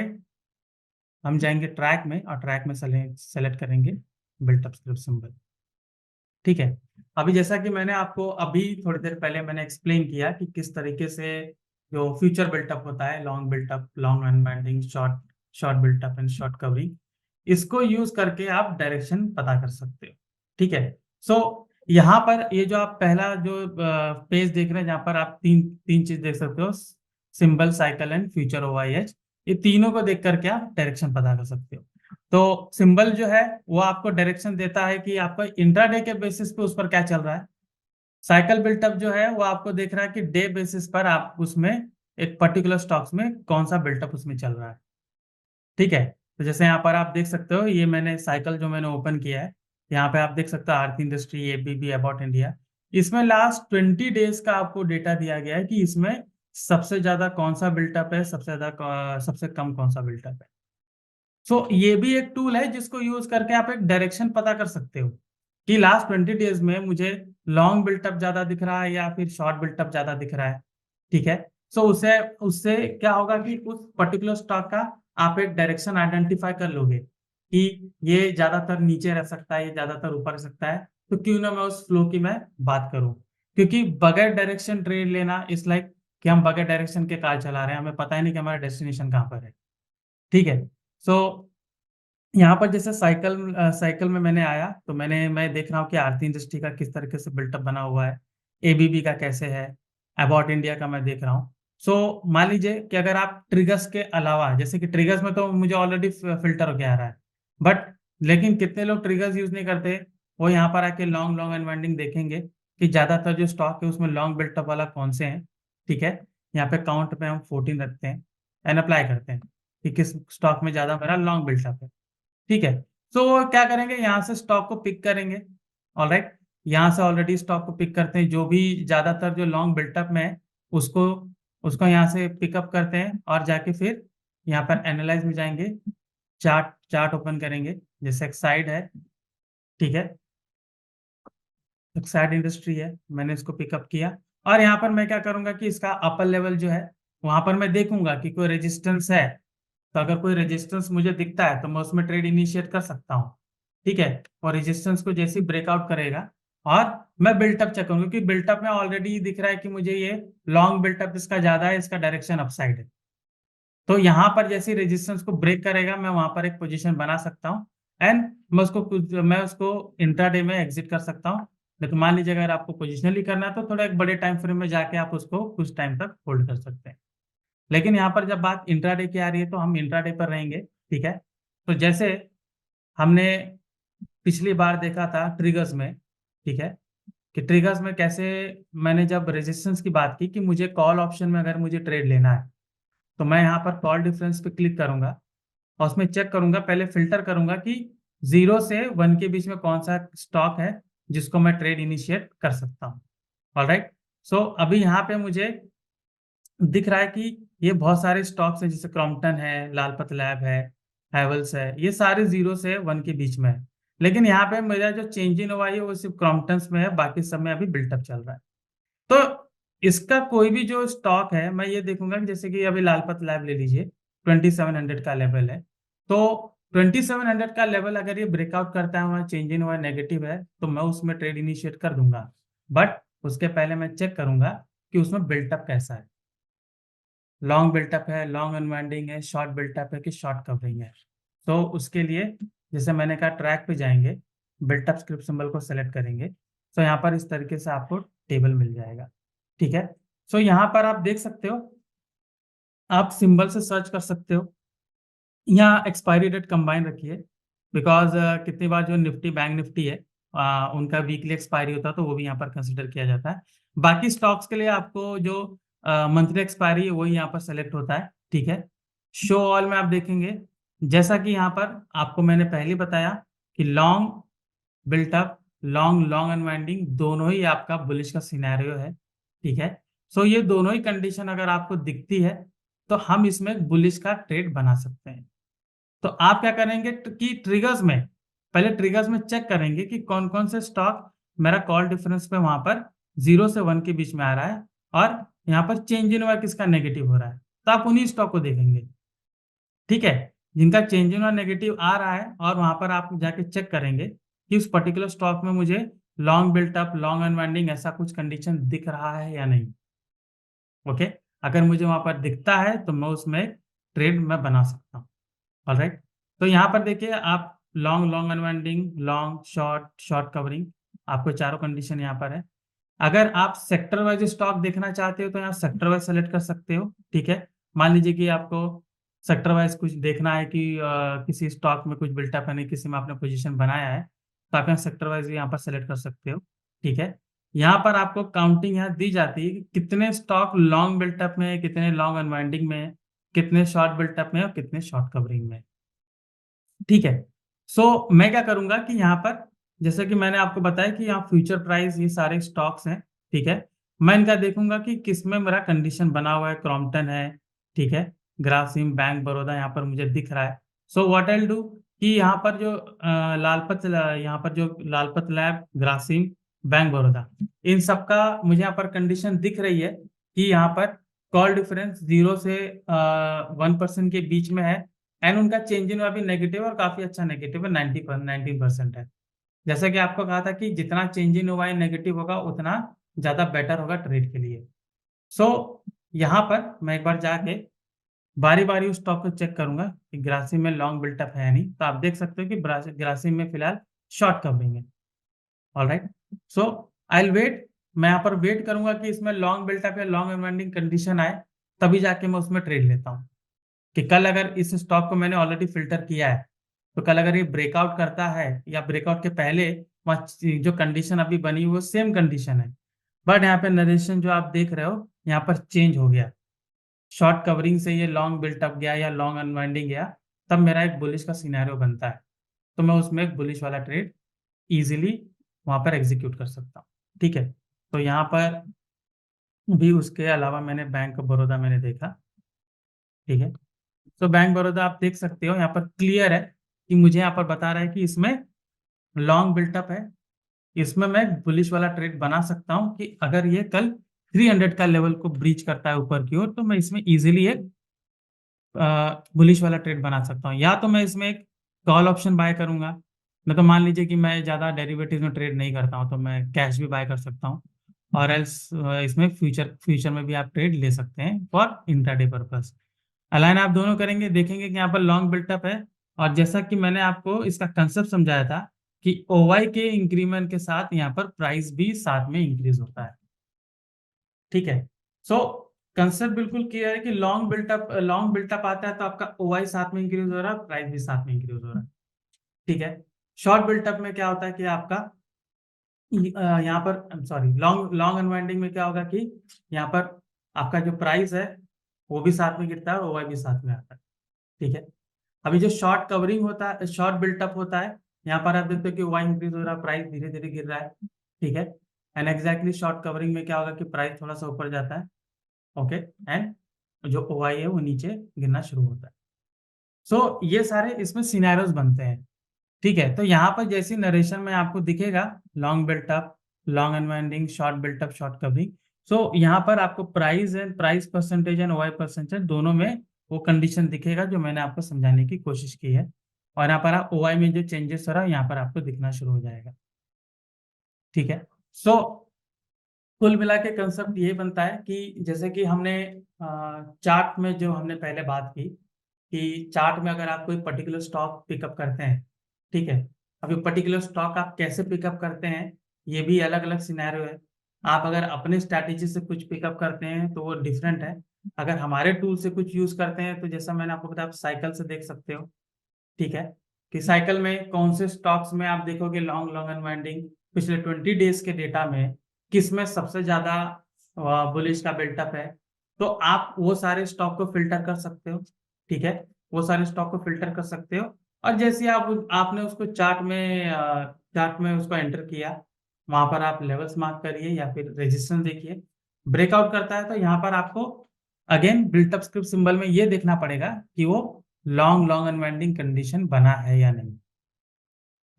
Speaker 1: हम जाएंगे ट्रैक में, और ट्रैक में सेलेक्ट करेंगे बिल्टअप स्क्रिप्ट सिंबल, ठीक है। अभी जैसा कि मैंने आपको अभी थोड़ी देर पहले मैंने एक्सप्लेन किया कि किस तरीके से जो फ्यूचर बिल्टअप होता है, long built up, long unwinding, short short built up and short covering, इसको यूज करके आप डायरेक्शन पता कर सकते हो, ठीक है। सो यहाँ पर ये जो आप पहला जो पेज देख रहे हैं, जहाँ पर आप तीन तीन चीज देख सकते हो, symbol, cycle and future OIH, ये तीनों को देख करके आप डायरेक्शन पता कर सकते हो। तो सिंबल जो है वो आपको डायरेक्शन देता है कि आपका इंट्राडे के बेसिस पे उस पर क्या चल रहा है। साइकिल बिल्टअप जो है वो आपको देख रहा है कि डे बेसिस पर आप उसमें एक पर्टिकुलर स्टॉक्स में कौन सा बिल्टअप उसमें चल रहा है, ठीक है। तो जैसे यहाँ पर आप देख सकते हो, ये मैंने साइकिल जो मैंने ओपन किया है, यहाँ पे आप देख सकते हो आरती इंडस्ट्री, ABB, अबाउट इंडिया, इसमें लास्ट 20 डेज का आपको डेटा दिया गया है कि इसमें सबसे ज्यादा कौन सा बिल्टअप है, सबसे ज्यादा सबसे कम कौन सा बिल्टअप है। सो ये भी एक टूल है जिसको यूज करके आप एक डायरेक्शन पता कर सकते हो कि लास्ट 20 डेज में मुझे लॉन्ग बिल्टअप ज्यादा दिख रहा है या फिर शॉर्ट बिल्टअप ज्यादा दिख रहा है, ठीक है। सो उससे उससे क्या होगा कि उस पर्टिकुलर स्टॉक का आप एक डायरेक्शन आइडेंटिफाई कर लोगे कि ये ज्यादातर नीचे रह सकता है, ये ज्यादातर ऊपर रह सकता है, तो क्यों ना मैं उस फ्लो की मैं बात करूं। क्योंकि बगैर डायरेक्शन ट्रेड लेना इज लाइक कि हम बगैर डायरेक्शन के कार चला रहे हैं, हमें पता ही नहीं कि हमारा डेस्टिनेशन कहाँ पर है, ठीक है। सो यहाँ पर जैसे साइकिल में मैंने आया तो मैं देख रहा हूँ कि आरती इंडस्ट्री का किस तरीके से बिल्टअप बना हुआ है, ABB का कैसे है, अबाउट इंडिया का मैं देख रहा हूँ। सो मान लीजिए कि अगर आप ट्रिगर्स के अलावा, जैसे कि ट्रिगर्स में तो मुझे ऑलरेडी फिल्टर होके आ रहा है, बट लेकिन कितने लोग ट्रिगर्स यूज नहीं करते, वो यहाँ पर आके लॉन्ग लॉन्ग अनवाइंडिंग देखेंगे कि ज्यादातर जो स्टॉक है उसमें लॉन्ग बिल्टअप वाला कौन से हैं, ठीक है। यहाँ पे काउंट पे हम 14 रखते हैं एंड अप्लाई करते हैं कि किस स्टॉक में ज्यादा मेरा लॉन्ग बिल्टअप है, ठीक है। तो वो क्या करेंगे, यहाँ से स्टॉक को पिक करेंगे, ऑलराइट। यहाँ से ऑलरेडी स्टॉक को पिक करते हैं, जो भी ज्यादातर जो लॉन्ग बिल्टअप में है उसको उसको यहाँ से पिकअप करते हैं, और जाके फिर यहाँ पर एनालाइज में जाएंगे, चार्ट चार्ट ओपन करेंगे, जैसे एक साइड है, ठीक है, एक साइड इंडस्ट्री है, मैंने इसको पिकअप किया। और यहाँ पर मैं क्या करूंगा कि इसका अपर लेवल जो है वहां पर मैं देखूंगा कि कोई रेजिस्टेंस है, तो अगर कोई रेजिस्टेंस मुझे दिखता है तो मैं उसमें ट्रेड इनिशिएट कर सकता हूँ, ठीक है। और रेजिस्टेंस को जैसे ही ब्रेकआउट करेगा, और मैं बिल्टअप चेक करूंगा, क्योंकि बिल्टअप में ऑलरेडी दिख रहा है कि मुझे ये लॉन्ग बिल्टअप इसका ज्यादा है, इसका डायरेक्शन अपसाइड है। तो यहाँ पर जैसे रेजिस्टेंस को ब्रेक करेगा, मैं वहां पर एक पोजीशन बना सकता हूँ, एंड मैं उसको इंट्राडे में एग्जिट कर सकता हूँ। लेकिन मान लीजिए अगर आपको पोजिशनली करना है तो थोड़ा एक बड़े टाइम फ्रेम में जाके आप उसको कुछ टाइम तक होल्ड कर सकते हैं। लेकिन यहाँ पर जब बात इंट्राडे की आ रही है तो हम इंट्राडे पर रहेंगे, ठीक है। तो जैसे हमने पिछली बार देखा था ट्रिगर्स में, ठीक है, कि ट्रिगर्स में कैसे मैंने जब रेजिस्टेंस की बात की कि मुझे कॉल ऑप्शन में अगर मुझे ट्रेड लेना है, तो मैं यहाँ पर कॉल डिफरेंस पे क्लिक करूंगा और उसमें चेक करूंगा, पहले फिल्टर करूंगा कि 0 से 1 के बीच में कौन सा स्टॉक है जिसको मैं ट्रेड इनिशिएट कर सकता हूँ, ऑलराइट। सो अभी यहाँ पे मुझे दिख रहा है कि ये बहुत सारे स्टॉक्स हैं, जैसे क्रॉम्पटन है, लालपत लैब है, हैवल्स है, ये सारे 0 से 1 के बीच में है। लेकिन यहाँ पे मेरा जो चेंज इन हुआ है वो सिर्फ क्रॉम्पटन में है, बाकी सब में अभी बिल्टअप चल रहा है। तो इसका कोई भी जो स्टॉक है मैं ये देखूंगा कि जैसे कि अभी लालपत लैब ले लीजिए, 2700 का लेवल है, तो 2700 का लेवल अगर ये ब्रेकआउट करता है, वहाँ चेंज इन हुआ नेगेटिव है, तो मैं उसमें ट्रेड इनिशिएट कर दूंगा। बट उसके पहले मैं चेक करूंगा कि उसमें बिल्टअप कैसा है, लॉन्ग बिल्टअप है, लॉन्ग अनवाइंडिंग है, शॉर्ट बिल्टअप है कि शॉर्ट कवरिंग है। तो उसके लिए जैसे मैंने कहा ट्रैक पे जाएंगे, बिल्टअप स्क्रिप्ट सिंबल को सेलेक्ट करेंगे, तो यहाँ पर इस तरीके से आपको टेबल मिल जाएगा, ठीक है। सो यहाँ पर आप देख सकते हो, आप सिंबल से सर्च कर सकते हो यहाँ एक्सपायरी डेट कंबाइन रखिए, बिकॉज कितनी बार जो निफ्टी बैंक निफ्टी है उनका वीकली एक्सपायरी होता है, तो वो भी यहाँ पर कंसिडर किया जाता है। बाकी स्टॉक्स के लिए आपको जो मंथली एक्सपायरी है वही यहाँ पर सेलेक्ट होता है, ठीक है। शो ऑल में आप देखेंगे, जैसा कि यहाँ पर आपको मैंने पहले बताया कि long built up, long long unwinding दोनों ही आपका बुलिश का सिनेरियो है, ठीक है। सो ये दोनों ही कंडीशन अगर आपको दिखती है तो हम इसमें बुलिश का ट्रेड बना सकते हैं। तो आप क्या करेंगे कि ट्रिगर्स में, पहले ट्रिगर्स में चेक करेंगे कि कौन कौन से स्टॉक मेरा कॉल डिफरेंस पे वहां पर 0 से 1 के बीच में आ रहा है और यहाँ पर चेंज इन हुआ किसका नेगेटिव हो रहा है, तो आप उन्हीं स्टॉक को देखेंगे, ठीक है। जिनका चेंज इन हुआ नेगेटिव आ रहा है और वहां पर आप जाके चेक करेंगे कि उस पर्टिकुलर स्टॉक में मुझे लॉन्ग बिल्टअप, लॉन्ग अनवाइंडिंग ऐसा कुछ कंडीशन दिख रहा है या नहीं। ओके, अगर मुझे वहां पर दिखता है तो मैं उसमें ट्रेड में बना सकता हूँ। ऑलराइट, तो यहाँ पर देखिए आप long long unwinding, long short short covering, आपको चारों कंडीशन यहाँ पर है। अगर आप सेक्टर वाइज स्टॉक देखना चाहते हो तो यहाँ सेक्टर वाइज सेलेक्ट कर सकते हो, ठीक है। मान लीजिए कि आपको सेक्टर वाइज कुछ देखना है कि किसी स्टॉक में कुछ बिल्टअप है नहीं, किसी में आपने पोजीशन बनाया है, तो आप यहाँ सेक्टर वाइज यहाँ पर सेलेक्ट कर सकते हो, ठीक है। यहाँ पर आपको काउंटिंग यहाँ दी जाती है कि कितने स्टॉक लॉन्ग बिल्टअप में है, कितने लॉन्ग अनवाइंडिंग में है, कितने शॉर्ट बिल्टअप में है और कितने शॉर्ट कवरिंग में है, ठीक है। सो मैं क्या करूंगा कि यहाँ पर जैसे कि मैंने आपको बताया कि यहाँ फ्यूचर प्राइस ये सारे स्टॉक्स हैं, ठीक है। मैं इनका देखूंगा कि किसमें मेरा कंडीशन बना हुआ है, क्रॉम्पटन है, ठीक है, ग्रासिम, बैंक बड़ौदा यहाँ पर मुझे दिख रहा है। सो व्हाट आई डू कि यहाँ पर जो यहाँ पर जो लालपत लैब, ग्रासिम, बैंक बड़ौदा, इन सबका मुझे यहाँ पर कंडीशन दिख रही है कि यहाँ पर कॉल डिफरेंस 0 से 1% के बीच में है एंड उनका चेंज इन भी नेगेटिव और काफी अच्छा नेगेटिव है, 19% है। जैसा कि आपको कहा था कि जितना चेंज इन हुआ नेगेटिव होगा उतना ज्यादा बेटर होगा ट्रेड के लिए। सो यहाँ पर मैं एक बार जाके बारी बारी उस स्टॉक को चेक करूंगा कि ग्रासिम में लॉन्ग बिल्टअप है या नहीं, तो आप देख सकते हो कि ग्रासिम में फिलहाल शॉर्ट कवरिंग है। Alright, so I will wait, मैं यहाँ पर वेट करूंगा कि इसमें लॉन्ग बिल्टअप या लॉन्ग अनवाइंडिंग कंडीशन आए, तभी जाके मैं उसमें ट्रेड लेता हूँ। कि कल अगर इस स्टॉक को मैंने ऑलरेडी फिल्टर किया है तो कल अगर ये ब्रेकआउट करता है या ब्रेकआउट के पहले वहाँ जो कंडीशन अभी बनी हुई वो सेम कंडीशन है, बट यहाँ पे नरेशन जो आप देख रहे हो यहाँ पर चेंज हो गया, शॉर्ट कवरिंग से ये लॉन्ग बिल्टअप गया या लॉन्ग अनवाइंडिंग गया, तब मेरा एक बुलिश का सिनेरियो बनता है, तो मैं उसमें एक बुलिश वाला ट्रेड इजीली वहां पर एग्जीक्यूट कर सकता हूँ, ठीक है। तो यहाँ पर भी उसके अलावा मैंने बैंक ऑफ बड़ौदा मैंने देखा, ठीक है। तो बैंक बड़ौदा आप देख सकते हो यहाँ पर क्लियर है कि मुझे यहाँ पर बता रहा है कि इसमें लॉन्ग बिल्टअप है, इसमें मैं बुलिश वाला ट्रेड बना सकता हूँ कि अगर ये कल 300 का लेवल को ब्रीच करता है ऊपर की ओर तो मैं इसमें इजीली एक बुलिश वाला ट्रेड बना सकता हूँ। या तो मैं इसमें एक कॉल ऑप्शन बाय करूंगा, मैं तो मान लीजिए कि मैं ज़्यादा डेरिवेटिव में ट्रेड नहीं करता हूँ तो मैं कैश भी बाय कर सकता हूँ, और एल्स इसमें फ्यूचर फ्यूचर में भी आप ट्रेड ले सकते हैं फॉर इंट्राडे पर्पस। अलाइन आप दोनों करेंगे, देखेंगे कि यहाँ पर लॉन्ग बिल्टअप है, और जैसा कि मैंने आपको इसका कंसेप्ट समझाया था कि ओवाई के इंक्रीमेंट के साथ यहाँ पर प्राइस भी साथ में इंक्रीज होता है, ठीक है। सो कंसेप्ट बिल्कुल क्लियर है कि लॉन्ग बिल्टअप आता है तो आपका ओवाई साथ में इंक्रीज हो रहा है, प्राइस भी साथ में इंक्रीज हो रहा है, ठीक है। शॉर्ट बिल्टअप में क्या होता है कि आपका यहाँ पर सॉरी लॉन्ग लॉन्ग अनवाइंडिंग में क्या होगा कि यहाँ पर आपका जो प्राइस है वो भी साथ में गिरता है और ओवाई भी साथ में आता है, ठीक है। अभी जो शॉर्ट कवरिंग होता है, शॉर्ट बिल्टअप होता है, यहाँ पर आप देखते हो कि वाई इंक्रीज हो रहा है, प्राइस धीरे धीरे गिर रहा है, ठीक है। एंड एग्जैक्टली शॉर्ट कवरिंग में क्या होगा कि प्राइस थोड़ा सा ऊपर जाता है, ओके, एंड जो ओ आई है वो नीचे गिरना शुरू होता है। सो ये सारे इसमें सिनेरियोज बनते हैं, ठीक है। तो यहाँ पर जैसी नरेशन में आपको दिखेगा long built up, long unwinding, short built up, short covering, so यहाँ पर आपको price and price percentage and OI percentage दोनों में वो कंडीशन दिखेगा जो मैंने आपको समझाने की कोशिश की है, और यहाँ पर आप ओआई में जो चेंजेस हो रहा है यहाँ पर आपको दिखना शुरू हो जाएगा, ठीक है। सो कुल मिला के कंसेप्ट ये बनता है कि जैसे कि हमने चार्ट में जो हमने पहले बात की कि चार्ट में अगर आप कोई पर्टिकुलर स्टॉक पिकअप करते हैं, ठीक है, अभी पर्टिकुलर स्टॉक आप कैसे पिकअप करते हैं ये भी अलग अलग सिनेरियो है। आप अगर अपने स्ट्रैटेजी से कुछ पिकअप करते हैं तो वो डिफरेंट है, अगर हमारे टूल से कुछ यूज करते हैं तो जैसा मैंने आपको बताया, आप साइकिल से देख सकते हो, ठीक है, कि साइकिल में कौन से स्टॉक्स में आप देखोगे लॉन्ग लॉन्ग अनवाइंडिंग पिछले 20 डेज के डेटा में किस में सबसे ज्यादा बुलिश का बिल्टअप है, तो आप वो सारे स्टॉक को फिल्टर कर सकते हो, ठीक है, वो सारे स्टॉक को फिल्टर कर सकते हो। और जैसे आपने उसको चार्ट में उसको एंटर किया, वहां पर आप लेवल्स मार्क करिए या फिर रेजिस्टेंस देखिए, ब्रेकआउट करता है तो यहाँ पर आपको अगेन बिल्टअप स्क्रिप्ट सिंबल में ये देखना पड़ेगा कि वो लॉन्ग लॉन्ग अनवाइंडिंग कंडीशन बना है या नहीं,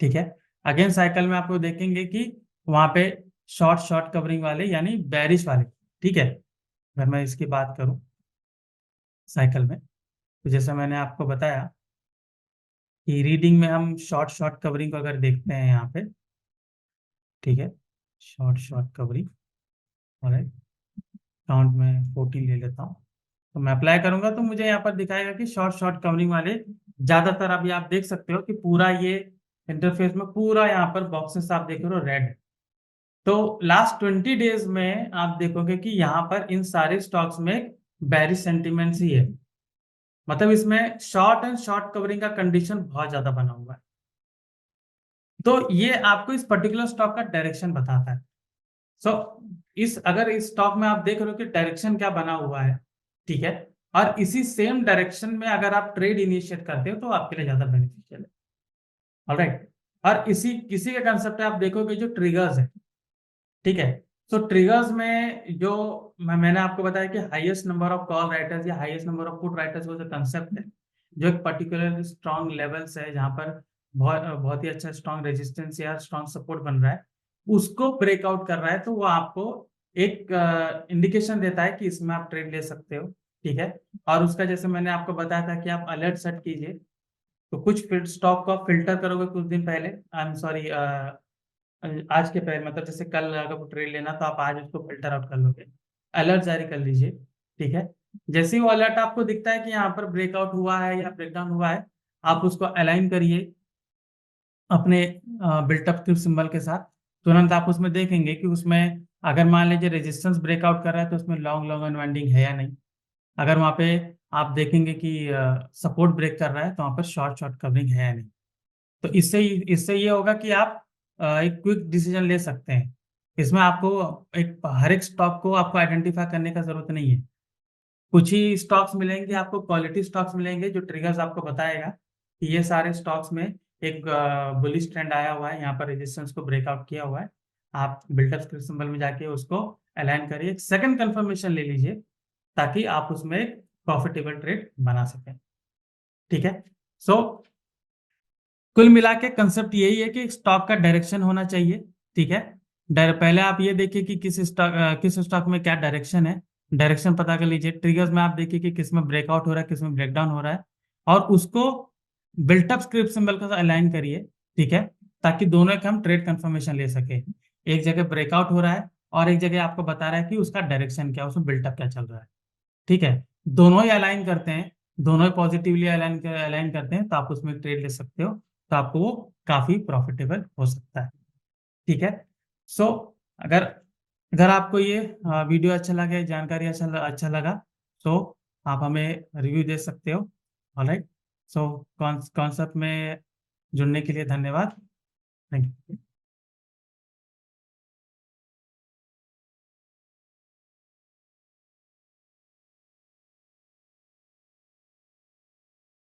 Speaker 1: ठीक है। अगेन साइकिल में आपको देखेंगे कि वहां पे शॉर्ट शॉर्ट कवरिंग वाले यानी बेरिश वाले, ठीक है। अगर मैं इसकी बात करूं साइकिल में, तो जैसा मैंने आपको बताया कि रीडिंग में हम शॉर्ट शॉर्ट कवरिंग को अगर देखते हैं यहाँ पे, ठीक है, short short covering, alright, count में 14 ले लेता हूँ, तो मैं अप्लाई करूंगा तो मुझे यहाँ पर दिखाएगा कि शॉर्ट शॉर्ट कवरिंग वाले ज्यादातर, अभी आप देख सकते हो कि पूरा ये इंटरफेस में पूरा यहाँ पर बॉक्सेस आप देख रहे हो रेड। तो लास्ट 20 डेज में आप देखोगे कि यहाँ पर इन सारे स्टॉक्स में बेरिश सेंटिमेंट्स ही है, मतलब इसमें शॉर्ट एंड शॉर्ट कवरिंग का कंडीशन बहुत ज्यादा बना हुआ है। तो ये आपको इस पर्टिकुलर स्टॉक का डायरेक्शन बताता है। सो अगर इस स्टॉक में आप देख रहे हो कि डायरेक्शन क्या बना हुआ है, ठीक है, और इसी सेम डायरेक्शन में अगर आप ट्रेड इनिशिएट करते हो तो आपके लिए ज्यादा बेनिफिशियल है, ऑलराइट। और इसी का कंसेप्ट है, आप देखोगे जो ट्रिगर्स है, ठीक है, तो ट्रिगर्स में जो मैंने आपको बताया कि highest number of call writers या highest number of put writers वो जो कंसेप्ट है, जो एक पर्टिकुलर स्ट्रॉन्ग लेवल्स है जहां पर बहुत बहुत ही अच्छा स्ट्रॉन्ग रेजिस्टेंस या स्ट्रॉन्ग सपोर्ट बन रहा है, उसको ब्रेकआउट कर रहा है तो वो आपको एक इंडिकेशन देता है कि इसमें आप ट्रेड ले सकते हो, ठीक है। और उसका जैसे मैंने आपको बताया था कि आप अलर्ट सेट कीजिए, तो कुछ स्टॉक को आप फिल्टर करोगे कुछ दिन पहले, आई एम सॉरी, आज के पहले, मतलब जैसे कल अगर ट्रेड लेना तो आप आज उसको फिल्टर आउट कर लोगे, अलर्ट जारी कर लीजिए, ठीक है। जैसे ही वो अलर्ट आपको दिखता है कि यहाँ पर ब्रेकआउट हुआ है या ब्रेकडाउन हुआ है, आप उसको अलाइन करिए अपने बिल्टअप सिंबल के साथ। तुरंत आप उसमें देखेंगे कि उसमें अगर मान लीजिए रेजिस्टेंस ब्रेकआउट कर रहा है तो उसमें लॉन्ग लॉन्ग अनवाइंडिंग है या नहीं। अगर वहां पे आप देखेंगे कि सपोर्ट ब्रेक कर रहा है तो वहां पर शॉर्ट शॉर्ट कवरिंग है या नहीं। तो इससे ये होगा कि आप एक क्विक डिसीजन ले सकते हैं। इसमें आपको एक हर एक स्टॉक को आपको आइडेंटिफाई करने का जरूरत नहीं है। कुछ ही स्टॉक्स मिलेंगे आपको, क्वालिटी स्टॉक्स मिलेंगे जो ट्रिगर्स आपको बताएगा कि ये सारे स्टॉक्स में एक बुलिश ट्रेंड आया हुआ है, यहाँ पर रेजिस्टेंस को ब्रेकआउट किया हुआ है। आप बिल्टअप सिंबल में जाके उसको अलाइन करिए, सेकंड कंफर्मेशन ले लीजिए ताकि आप उसमें एक प्रॉफिटेबल ट्रेड बना सकें, ठीक है। सो कुल मिला के कंसेप्ट यही है कि स्टॉक का डायरेक्शन होना चाहिए, ठीक है। पहले आप ये देखिए कि किस स्टॉक में क्या डायरेक्शन है, डायरेक्शन पता कर लीजिए। ट्रिगर्स में आप देखिए कि किस में ब्रेकआउट हो रहा है, किस में ब्रेकडाउन हो रहा है, और उसको बिल्टअप स्क्रिप्ट सिंबल के साथ अलाइन करिए, ठीक है, ताकि दोनों का हम ट्रेड कंफर्मेशन ले सके। एक जगह ब्रेकआउट हो रहा है और एक जगह आपको बता रहा है कि उसका डायरेक्शन क्या, उसमें बिल्टअप क्या चल रहा है, ठीक है। दोनों ही अलाइन करते हैं, दोनों ही पॉजिटिवली अलाइन करते हैं तो आप उसमें ट्रेड ले सकते हो, तो आपको वो काफी प्रॉफिटेबल हो सकता है, ठीक है। सो अगर अगर आपको ये वीडियो अच्छा लगे, जानकारी अच्छा लगा, तो आप हमें रिव्यू दे सकते हो, ऑलराइट। सो कॉन्सेप्ट में जुड़ने के लिए धन्यवाद, थैंक यू।